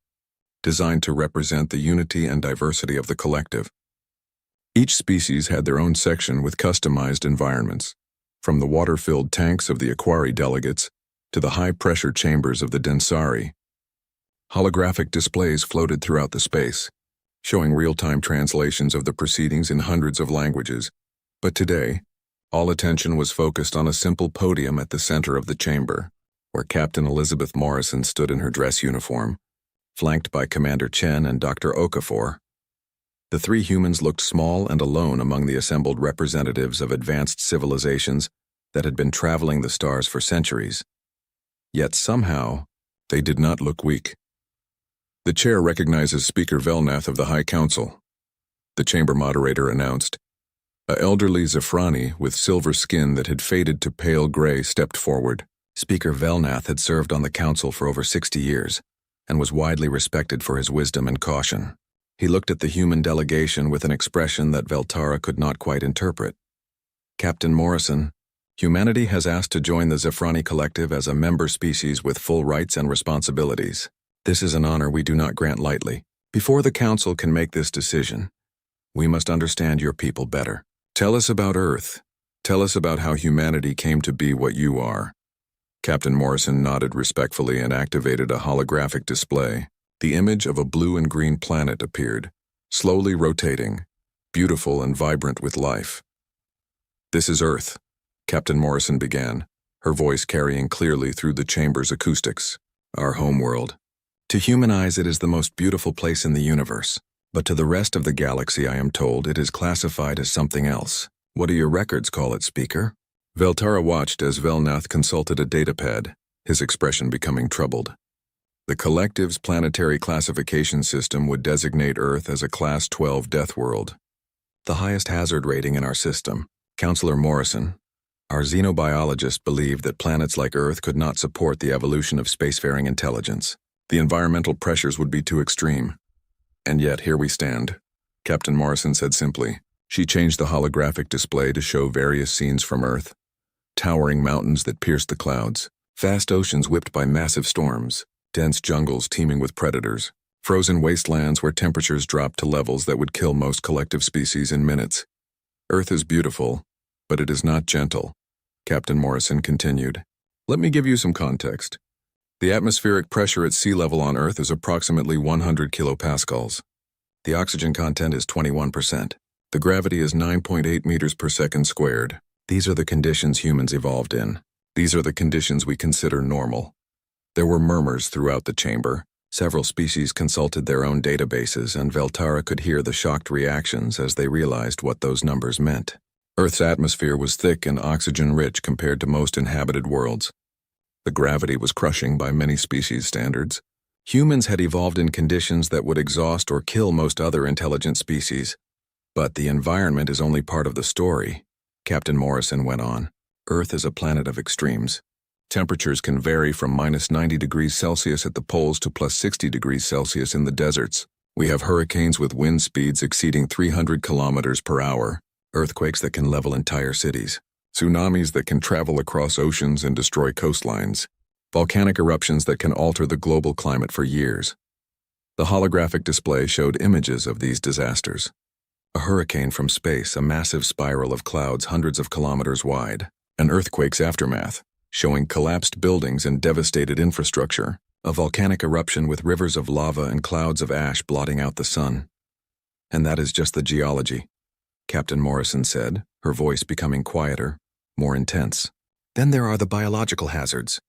designed to represent the unity and diversity of the collective. Each species had their own section with customized environments, from the water-filled tanks of the Aquari delegates to the high-pressure chambers of the Densari. Holographic displays floated throughout the space, showing real-time translations of the proceedings in hundreds of languages. But today, all attention was focused on a simple podium at the center of the chamber, where Captain Elizabeth Morrison stood in her dress uniform, flanked by Commander Chen and Dr. Okafor. The three humans looked small and alone among the assembled representatives of advanced civilizations that had been traveling the stars for centuries. Yet somehow, they did not look weak. The chair recognizes Speaker Velnath of the High Council, the chamber moderator announced. A elderly Zafrani with silver skin that had faded to pale gray stepped forward. Speaker Velnath had served on the council for over 60 years and was widely respected for his wisdom and caution. He looked at the human delegation with an expression that Veltara could not quite interpret. Captain Morrison, humanity has asked to join the Zafrani Collective as a member species with full rights and responsibilities. This is an honor we do not grant lightly. Before the council can make this decision, we must understand your people better. Tell us about Earth. Tell us about how humanity came to be what you are. Captain Morrison nodded respectfully and activated a holographic display. The image of a blue and green planet appeared, slowly rotating, beautiful and vibrant with life. This is Earth, Captain Morrison began, her voice carrying clearly through the chamber's acoustics. Our homeworld. To human eyes, it is the most beautiful place in the universe. But to the rest of the galaxy, I am told, it is classified as something else. What do your records call it, Speaker? Veltara watched as Velnath consulted a datapad, his expression becoming troubled. The Collective's planetary classification system would designate Earth as a Class 12 death world, the highest hazard rating in our system. Counselor Morrison, our xenobiologist, believed that planets like Earth could not support the evolution of spacefaring intelligence. The environmental pressures would be too extreme. And yet here we stand, Captain Morrison said simply. She changed the holographic display to show various scenes from Earth. Towering mountains that pierced the clouds, vast oceans whipped by massive storms, dense jungles teeming with predators, frozen wastelands where temperatures dropped to levels that would kill most collective species in minutes. Earth is beautiful, but it is not gentle, Captain Morrison continued. Let me give you some context. The atmospheric pressure at sea level on Earth is approximately 100 kilopascals. The oxygen content is 21%. The gravity is 9.8 meters per second squared. These are the conditions humans evolved in. These are the conditions we consider normal. There were murmurs throughout the chamber. Several species consulted their own databases, and Veltara could hear the shocked reactions as they realized what those numbers meant. Earth's atmosphere was thick and oxygen-rich compared to most inhabited worlds. The gravity was crushing by many species standards. Humans had evolved in conditions that would exhaust or kill most other intelligent species. But the environment is only part of the story, Captain Morrison went on. Earth is a planet of extremes. Temperatures can vary from minus 90 degrees Celsius at the poles to plus 60 degrees Celsius in the deserts. We have hurricanes with wind speeds exceeding 300 kilometers per hour, earthquakes that can level entire cities, tsunamis that can travel across oceans and destroy coastlines, volcanic eruptions that can alter the global climate for years. The holographic display showed images of these disasters. A hurricane from space, a massive spiral of clouds hundreds of kilometers wide, an earthquake's aftermath, showing collapsed buildings and devastated infrastructure, a volcanic eruption with rivers of lava and clouds of ash blotting out the sun. And that is just the geology, Captain Morrison said, her voice becoming quieter, more intense. Then there are the biological hazards.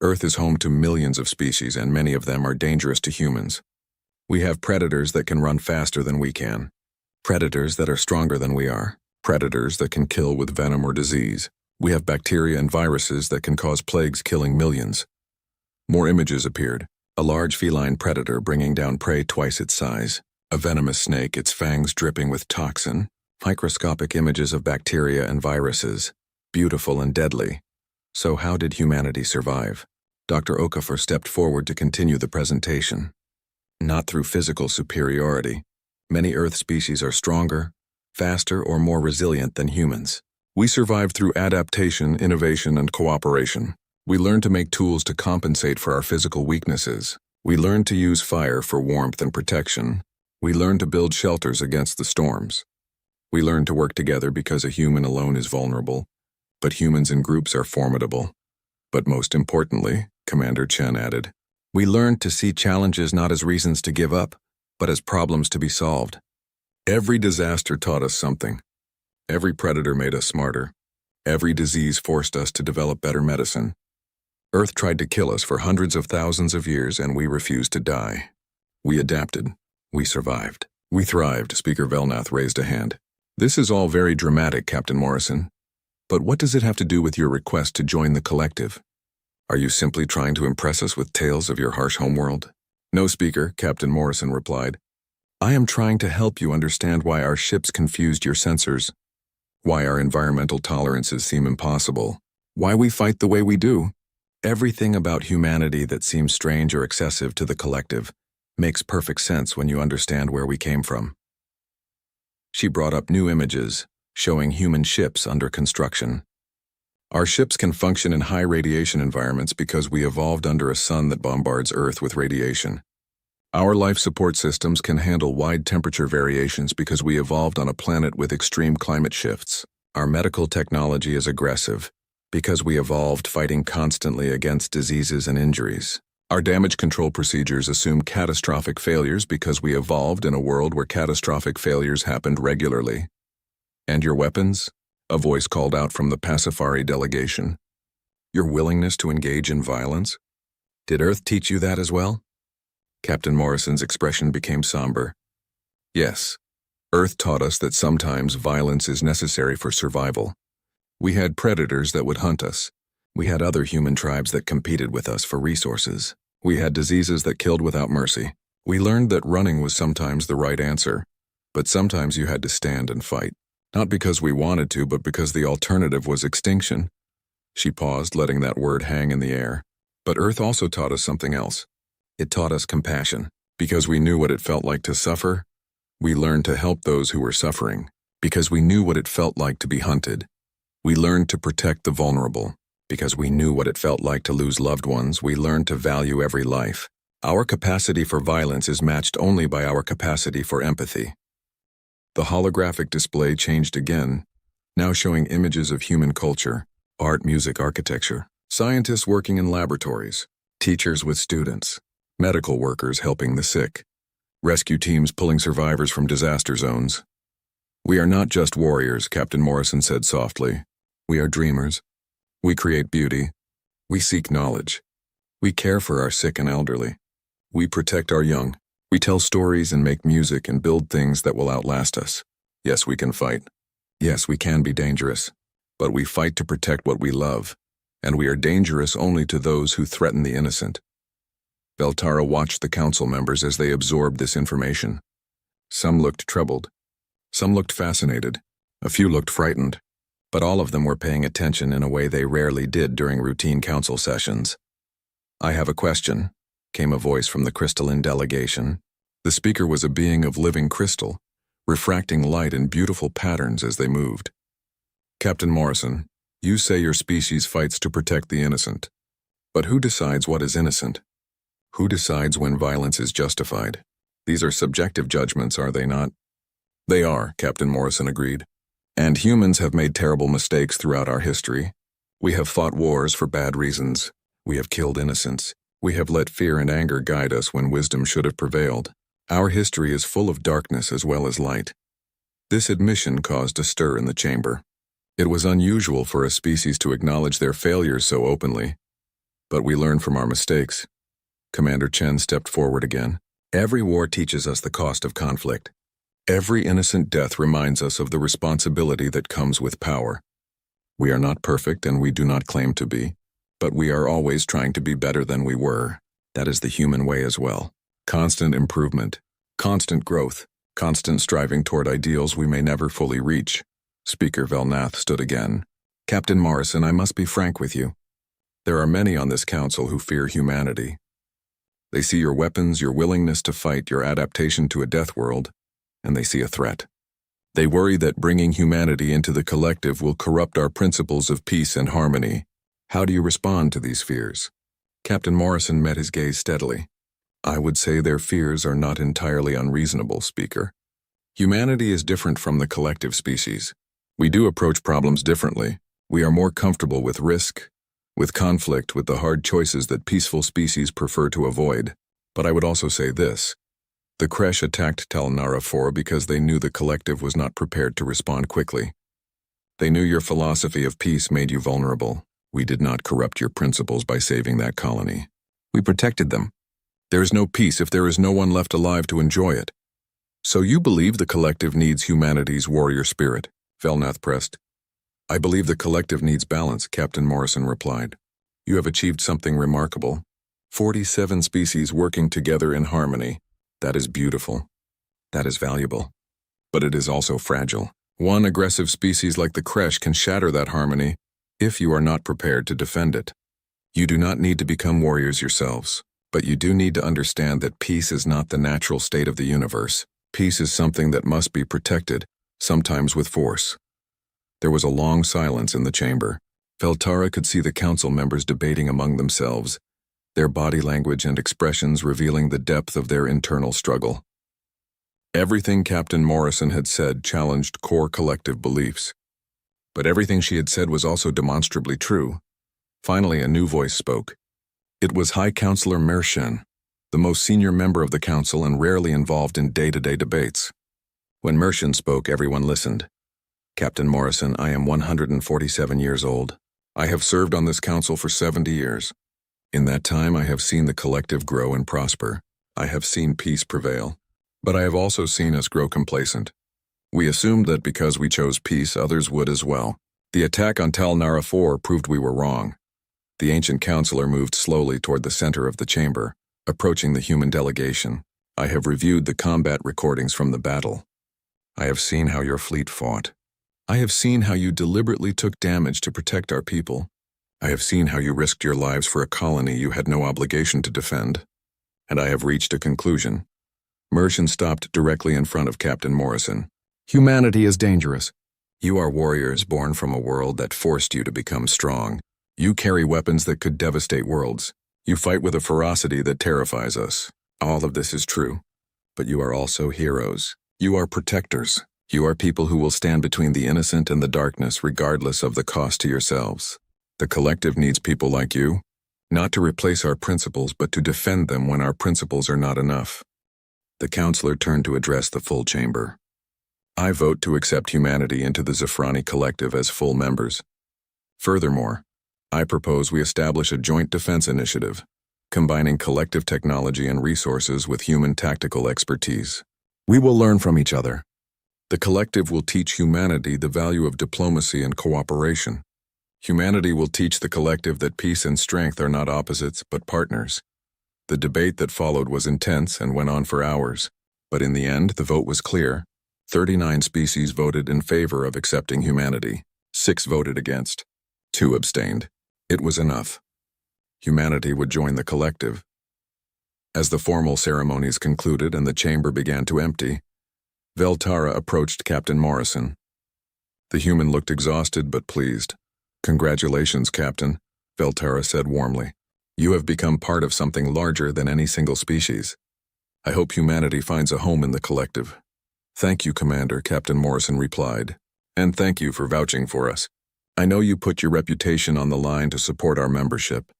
Earth is home to millions of species, and many of them are dangerous to humans. We have predators that can run faster than we can, predators that are stronger than we are, predators that can kill with venom or disease. We have bacteria and viruses that can cause plagues killing millions. More images appeared. A large feline predator bringing down prey twice its size. A venomous snake, its fangs dripping with toxin. Microscopic images of bacteria and viruses. Beautiful and deadly. So how did humanity survive? Dr. Okafor stepped forward to continue the presentation. Not through physical superiority. Many Earth species are stronger, faster, or more resilient than humans. We survive through adaptation, innovation, and cooperation. We learn to make tools to compensate for our physical weaknesses. We learn to use fire for warmth and protection. We learn to build shelters against the storms. We learn to work together because a human alone is vulnerable, but humans in groups are formidable. But most importantly, Commander Chen added, we learned to see challenges not as reasons to give up, but as problems to be solved. Every disaster taught us something. Every predator made us smarter. Every disease forced us to develop better medicine. Earth tried to kill us for hundreds of thousands of years, and we refused to die. We adapted. We survived. We thrived. Speaker Velnath raised a hand. This is all very dramatic, Captain Morrison. But what does it have to do with your request to join the collective? Are you simply trying to impress us with tales of your harsh homeworld? No, Speaker, Captain Morrison replied. I am trying to help you understand why our ships confused your sensors, why our environmental tolerances seem impossible, why we fight the way we do. Everything about humanity that seems strange or excessive to the collective makes perfect sense when you understand where we came from. She brought up new images, showing human ships under construction. Our ships can function in high radiation environments because we evolved under a sun that bombards Earth with radiation. Our life support systems can handle wide temperature variations because we evolved on a planet with extreme climate shifts. Our medical technology is aggressive because we evolved fighting constantly against diseases and injuries. Our damage control procedures assume catastrophic failures because we evolved in a world where catastrophic failures happened regularly. And your weapons? A voice called out from the Pacifari delegation. Your willingness to engage in violence? Did Earth teach you that as well? Captain Morrison's expression became somber. Yes, Earth taught us that sometimes violence is necessary for survival. We had predators that would hunt us. We had other human tribes that competed with us for resources. We had diseases that killed without mercy. We learned that running was sometimes the right answer, but sometimes you had to stand and fight. Not because we wanted to, but because the alternative was extinction. She paused, letting that word hang in the air. But Earth also taught us something else. It taught us compassion. Because we knew what it felt like to suffer, we learned to help those who were suffering. Because we knew what it felt like to be hunted, we learned to protect the vulnerable. Because we knew what it felt like to lose loved ones, we learned to value every life. Our capacity for violence is matched only by our capacity for empathy. The holographic display changed again, now showing images of human culture, art, music, architecture, scientists working in laboratories, teachers with students, medical workers helping the sick, rescue teams pulling survivors from disaster zones. We are not just warriors, Captain Morrison said softly. We are dreamers. We create beauty. We seek knowledge. We care for our sick and elderly. We protect our young. We tell stories and make music and build things that will outlast us. Yes, we can fight. Yes, we can be dangerous. But we fight to protect what we love, and we are dangerous only to those who threaten the innocent. Veltara watched the council members as they absorbed this information. Some looked troubled. Some looked fascinated. A few looked frightened. But all of them were paying attention in a way they rarely did during routine council sessions. I have a question, came a voice from the crystalline delegation. The speaker was a being of living crystal, refracting light in beautiful patterns as they moved. Captain Morrison, you say your species fights to protect the innocent. But who decides what is innocent? Who decides when violence is justified? These are subjective judgments, are they not? They are, Captain Morrison agreed. And humans have made terrible mistakes throughout our history. We have fought wars for bad reasons. We have killed innocents. We have let fear and anger guide us when wisdom should have prevailed. Our history is full of darkness as well as light. This admission caused a stir in the chamber. It was unusual for a species to acknowledge their failures so openly. But we learn from our mistakes. Commander Chen stepped forward again. Every war teaches us the cost of conflict. Every innocent death reminds us of the responsibility that comes with power. We are not perfect and we do not claim to be, but we are always trying to be better than we were. That is the human way as well. Constant improvement, constant growth, constant striving toward ideals we may never fully reach. Speaker Velnath stood again. Captain Morrison, I must be frank with you. There are many on this council who fear humanity. They see your weapons, your willingness to fight, your adaptation to a death world, and they see a threat. They worry that bringing humanity into the collective will corrupt our principles of peace and harmony. How do you respond to these fears? Captain Morrison met his gaze steadily. I would say their fears are not entirely unreasonable, Speaker. Humanity is different from the collective species. We do approach problems differently. We are more comfortable with risk, with conflict, with the hard choices that peaceful species prefer to avoid. But I would also say this. The Creche attacked Talnara 4 because they knew the collective was not prepared to respond quickly. They knew your philosophy of peace made you vulnerable. We did not corrupt your principles by saving that colony. We protected them. There is no peace if there is no one left alive to enjoy it. So you believe the collective needs humanity's warrior spirit? Velnath pressed. I believe the collective needs balance, Captain Morrison replied. You have achieved something remarkable. 47 species working together in harmony. That is beautiful. That is valuable. But it is also fragile. One aggressive species like the Creche can shatter that harmony if you are not prepared to defend it. You do not need to become warriors yourselves, but you do need to understand that peace is not the natural state of the universe. Peace is something that must be protected, sometimes with force. There was a long silence in the chamber. Veltara could see the council members debating among themselves, their body language and expressions revealing the depth of their internal struggle. Everything Captain Morrison had said challenged core collective beliefs. But everything she had said was also demonstrably true. Finally, a new voice spoke. It was High Counselor Mershen, the most senior member of the council and rarely involved in day-to-day debates. When Mershen spoke, everyone listened. Captain Morrison, I am 147 years old. I have served on this council for 70 years. In that time, I have seen the collective grow and prosper. I have seen peace prevail. But I have also seen us grow complacent. We assumed that because we chose peace, others would as well. The attack on Talnara 4 proved we were wrong. The ancient counselor moved slowly toward the center of the chamber, approaching the human delegation. I have reviewed the combat recordings from the battle. I have seen how your fleet fought. I have seen how you deliberately took damage to protect our people. I have seen how you risked your lives for a colony you had no obligation to defend. And I have reached a conclusion. Mershen stopped directly in front of Captain Morrison. Humanity is dangerous. You are warriors born from a world that forced you to become strong. You carry weapons that could devastate worlds. You fight with a ferocity that terrifies us. All of this is true. But you are also heroes. You are protectors. You are people who will stand between the innocent and the darkness regardless of the cost to yourselves. The collective needs people like you, not to replace our principles but to defend them when our principles are not enough. The counselor turned to address the full chamber. I vote to accept humanity into the Zafrani collective as full members. Furthermore, I propose we establish a joint defense initiative, combining collective technology and resources with human tactical expertise. We will learn from each other. The collective will teach humanity the value of diplomacy and cooperation. Humanity will teach the collective that peace and strength are not opposites but partners. The debate that followed was intense and went on for hours, but in the end the vote was clear. 39 species voted in favor of accepting humanity. 6 voted against. 2 abstained. It was enough. Humanity would join the collective. As the formal ceremonies concluded and the chamber began to empty, Veltara approached Captain Morrison. The human looked exhausted but pleased. Congratulations, Captain, Veltara said warmly. You have become part of something larger than any single species. I hope humanity finds a home in the collective. Thank you, Commander, Captain Morrison replied. And thank you for vouching for us. I know you put your reputation on the line to support our membership.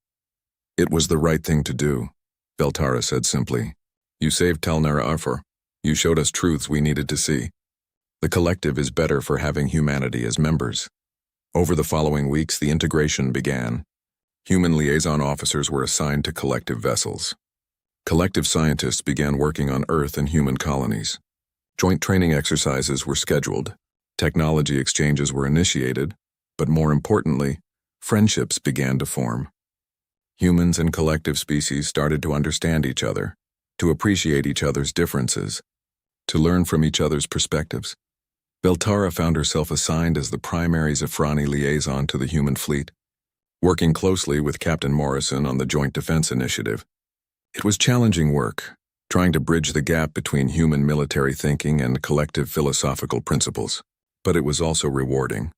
It was the right thing to do, Veltara said simply. You saved Talnara Arfor. You showed us truths we needed to see. The collective is better for having humanity as members. Over the following weeks, the integration began. Human liaison officers were assigned to collective vessels. Collective scientists began working on Earth and human colonies. Joint training exercises were scheduled. Technology exchanges were initiated, but more importantly, friendships began to form. Humans and collective species started to understand each other, to appreciate each other's differences, to learn from each other's perspectives. Veltara found herself assigned as the primary Zafrani liaison to the human fleet, working closely with Captain Morrison on the Joint Defense Initiative. It was challenging work, trying to bridge the gap between human military thinking and collective philosophical principles, but it was also rewarding.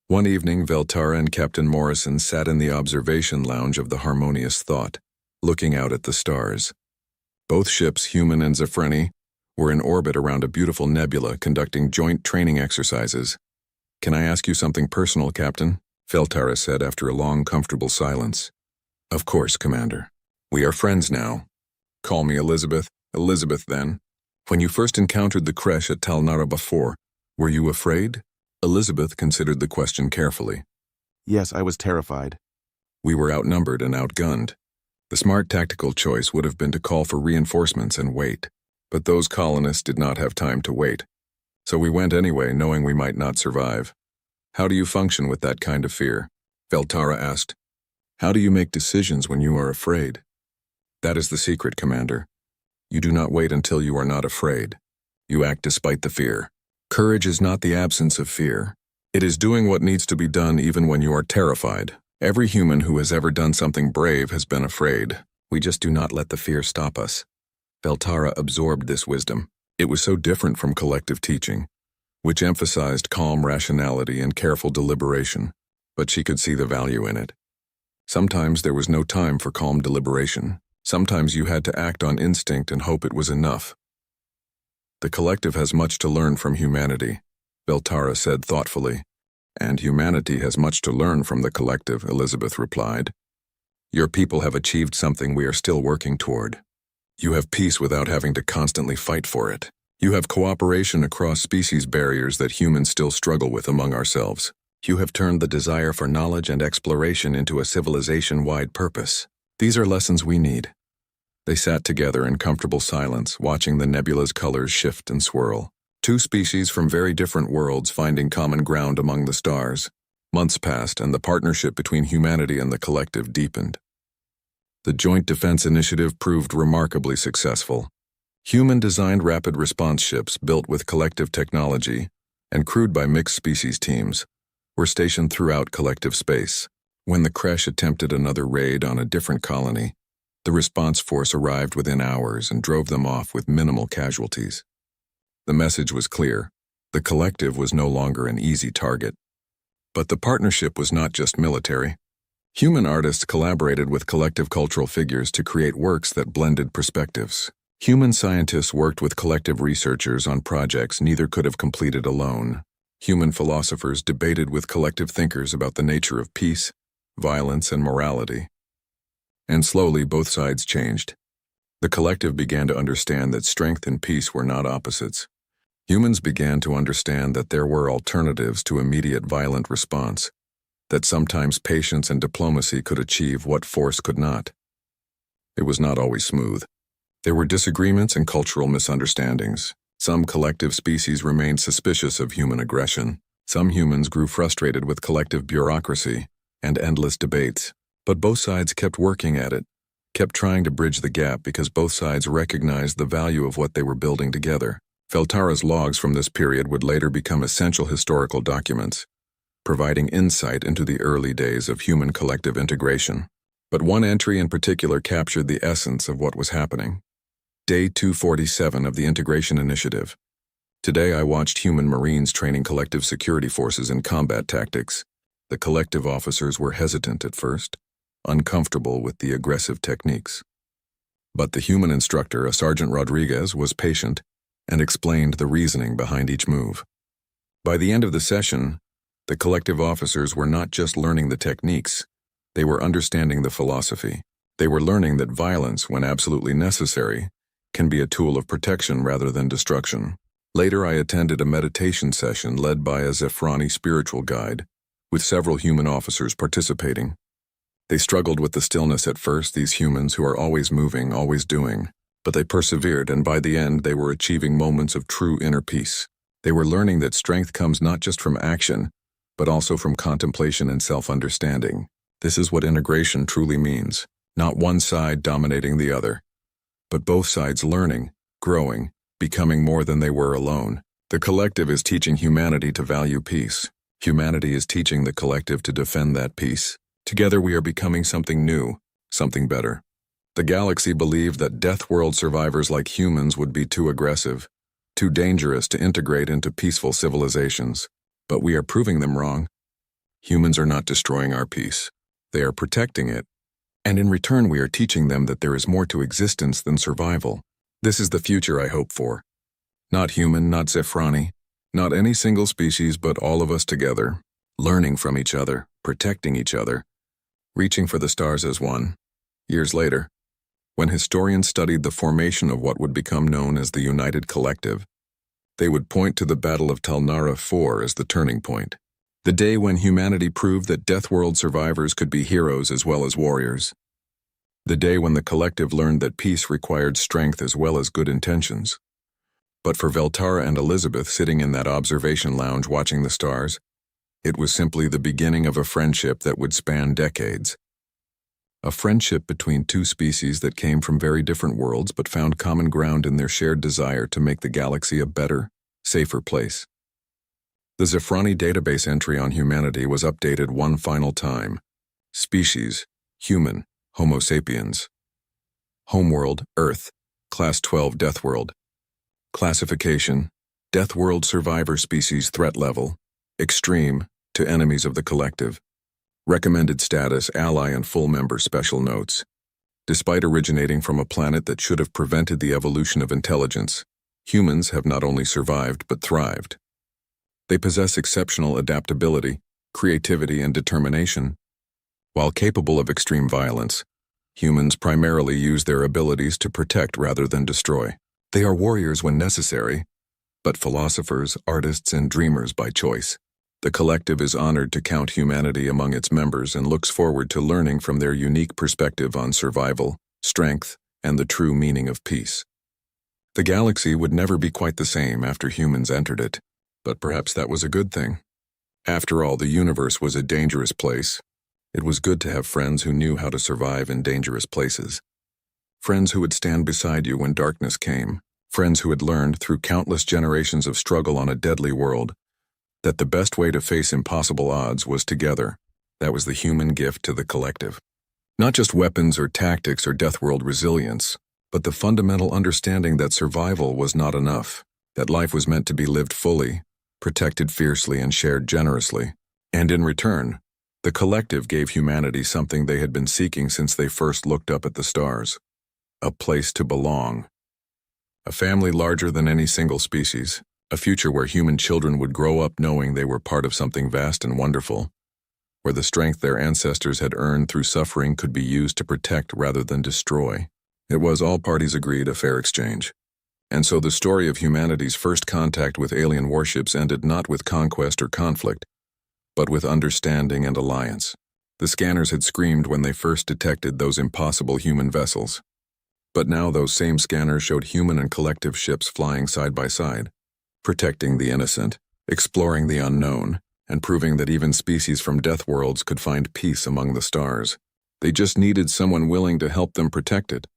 One evening, Veltara and Captain Morrison sat in the observation lounge of the Harmonious Thought, looking out at the stars. Both ships, Human and Zafrani, were in orbit around a beautiful nebula conducting joint training exercises. Can I ask you something personal, Captain? Feltara said after a long, comfortable silence. Of course, Commander. We are friends now. Call me Elizabeth. Elizabeth, then. When you first encountered the creche at Talnara before, were you afraid? Elizabeth considered the question carefully. Yes, I was terrified. We were outnumbered and outgunned. The smart tactical choice would have been to call for reinforcements and wait. But those colonists did not have time to wait. So we went anyway, knowing we might not survive. How do you function with that kind of fear? Feltara asked. How do you make decisions when you are afraid? That is the secret, Commander. You do not wait until you are not afraid. You act despite the fear. Courage is not the absence of fear. It is doing what needs to be done even when you are terrified. Every human who has ever done something brave has been afraid. We just do not let the fear stop us. Feltara absorbed this wisdom. It was so different from collective teaching, which emphasized calm rationality and careful deliberation, but she could see the value in it. Sometimes there was no time for calm deliberation. Sometimes you had to act on instinct and hope it was enough. The collective has much to learn from humanity, Feltara said thoughtfully. And humanity has much to learn from the collective, Elizabeth replied. Your people have achieved something we are still working toward. You have peace without having to constantly fight for it. You have cooperation across species barriers that humans still struggle with among ourselves. You have turned the desire for knowledge and exploration into a civilization-wide purpose. These are lessons we need. They sat together in comfortable silence, watching the nebula's colors shift and swirl. Two species from very different worlds finding common ground among the stars. Months passed, and the partnership between humanity and the collective deepened. The Joint Defense Initiative proved remarkably successful. Human-designed rapid response ships built with collective technology and crewed by mixed species teams were stationed throughout collective space. When the creche attempted another raid on a different colony, the response force arrived within hours and drove them off with minimal casualties. The message was clear. The collective was no longer an easy target. But the partnership was not just military. Human artists collaborated with collective cultural figures to create works that blended perspectives. Human scientists worked with collective researchers on projects neither could have completed alone. Human philosophers debated with collective thinkers about the nature of peace, violence, and morality. And slowly both sides changed. The collective began to understand that strength and peace were not opposites. Humans began to understand that there were alternatives to immediate violent response, that sometimes patience and diplomacy could achieve what force could not. It was not always smooth. There were disagreements and cultural misunderstandings. Some collective species remained suspicious of human aggression. Some humans grew frustrated with collective bureaucracy and endless debates. But both sides kept working at it, kept trying to bridge the gap because both sides recognized the value of what they were building together. Feltara's logs from this period would later become essential historical documents, providing insight into the early days of human collective integration. But one entry in particular captured the essence of what was happening. Day 247 of the Integration Initiative. Today I watched human Marines training collective security forces in combat tactics. The collective officers were hesitant at first, uncomfortable with the aggressive techniques. But the human instructor, a Sergeant Rodriguez, was patient and explained the reasoning behind each move. By the end of the session, the collective officers were not just learning the techniques, they were understanding the philosophy. They were learning that violence, when absolutely necessary, can be a tool of protection rather than destruction. Later I attended a meditation session led by a Zephrani spiritual guide, with several human officers participating. They struggled with the stillness at first, these humans who are always moving, always doing, but they persevered, and by the end they were achieving moments of true inner peace. They were learning that strength comes not just from action, but also from contemplation and self-understanding. This is what integration truly means, not one side dominating the other, but both sides learning, growing, becoming more than they were alone. The collective is teaching humanity to value peace. Humanity is teaching the collective to defend that peace. Together we are becoming something new, something better. The galaxy believed that Death World survivors like humans would be too aggressive, too dangerous to integrate into peaceful civilizations. But we are proving them wrong. Humans are not destroying our peace. They are protecting it. And in return we are teaching them that there is more to existence than survival. This is the future I hope for. Not human, not Zephrani, Not any single species, but all of us together, learning from each other, protecting each other, reaching for the stars as one. Years later, when historians studied the formation of what would become known as the United Collective, they would point to the Battle of Talnara IV as the turning point. The day when humanity proved that Deathworld survivors could be heroes as well as warriors. The day when the collective learned that peace required strength as well as good intentions. But for Veltara and Elizabeth sitting in that observation lounge watching the stars, it was simply the beginning of a friendship that would span decades. A friendship between two species that came from very different worlds but found common ground in their shared desire to make the galaxy a better, safer place. The Zafrani database entry on humanity was updated one final time. Species, human, Homo sapiens. Homeworld, Earth, Class 12 Deathworld. Classification, Deathworld survivor species threat level, extreme, to enemies of the collective. Recommended status, ally and full member. Special notes. Despite originating from a planet that should have prevented the evolution of intelligence, humans have not only survived but thrived. They possess exceptional adaptability, creativity, and determination. While capable of extreme violence, humans primarily use their abilities to protect rather than destroy. They are warriors when necessary, but philosophers, artists, and dreamers by choice. The collective is honored to count humanity among its members and looks forward to learning from their unique perspective on survival, strength, and the true meaning of peace. The galaxy would never be quite the same after humans entered it, but perhaps that was a good thing. After all, the universe was a dangerous place. It was good to have friends who knew how to survive in dangerous places. Friends who would stand beside you when darkness came. Friends who had learned, through countless generations of struggle on a deadly world, that the best way to face impossible odds was together. That was the human gift to the collective. Not just weapons or tactics or Deathworld resilience, but the fundamental understanding that survival was not enough, that life was meant to be lived fully, protected fiercely, and shared generously. And in return, the collective gave humanity something they had been seeking since they first looked up at the stars: a place to belong. A family larger than any single species. A future where human children would grow up knowing they were part of something vast and wonderful, where the strength their ancestors had earned through suffering could be used to protect rather than destroy. It was, all parties agreed, a fair exchange. And so the story of humanity's first contact with alien warships ended not with conquest or conflict, but with understanding and alliance. The scanners had screamed when they first detected those impossible human vessels. But now those same scanners showed human and collective ships flying side by side, protecting the innocent, exploring the unknown, and proving that even species from Deathworlds could find peace among the stars. They just needed someone willing to help them protect it.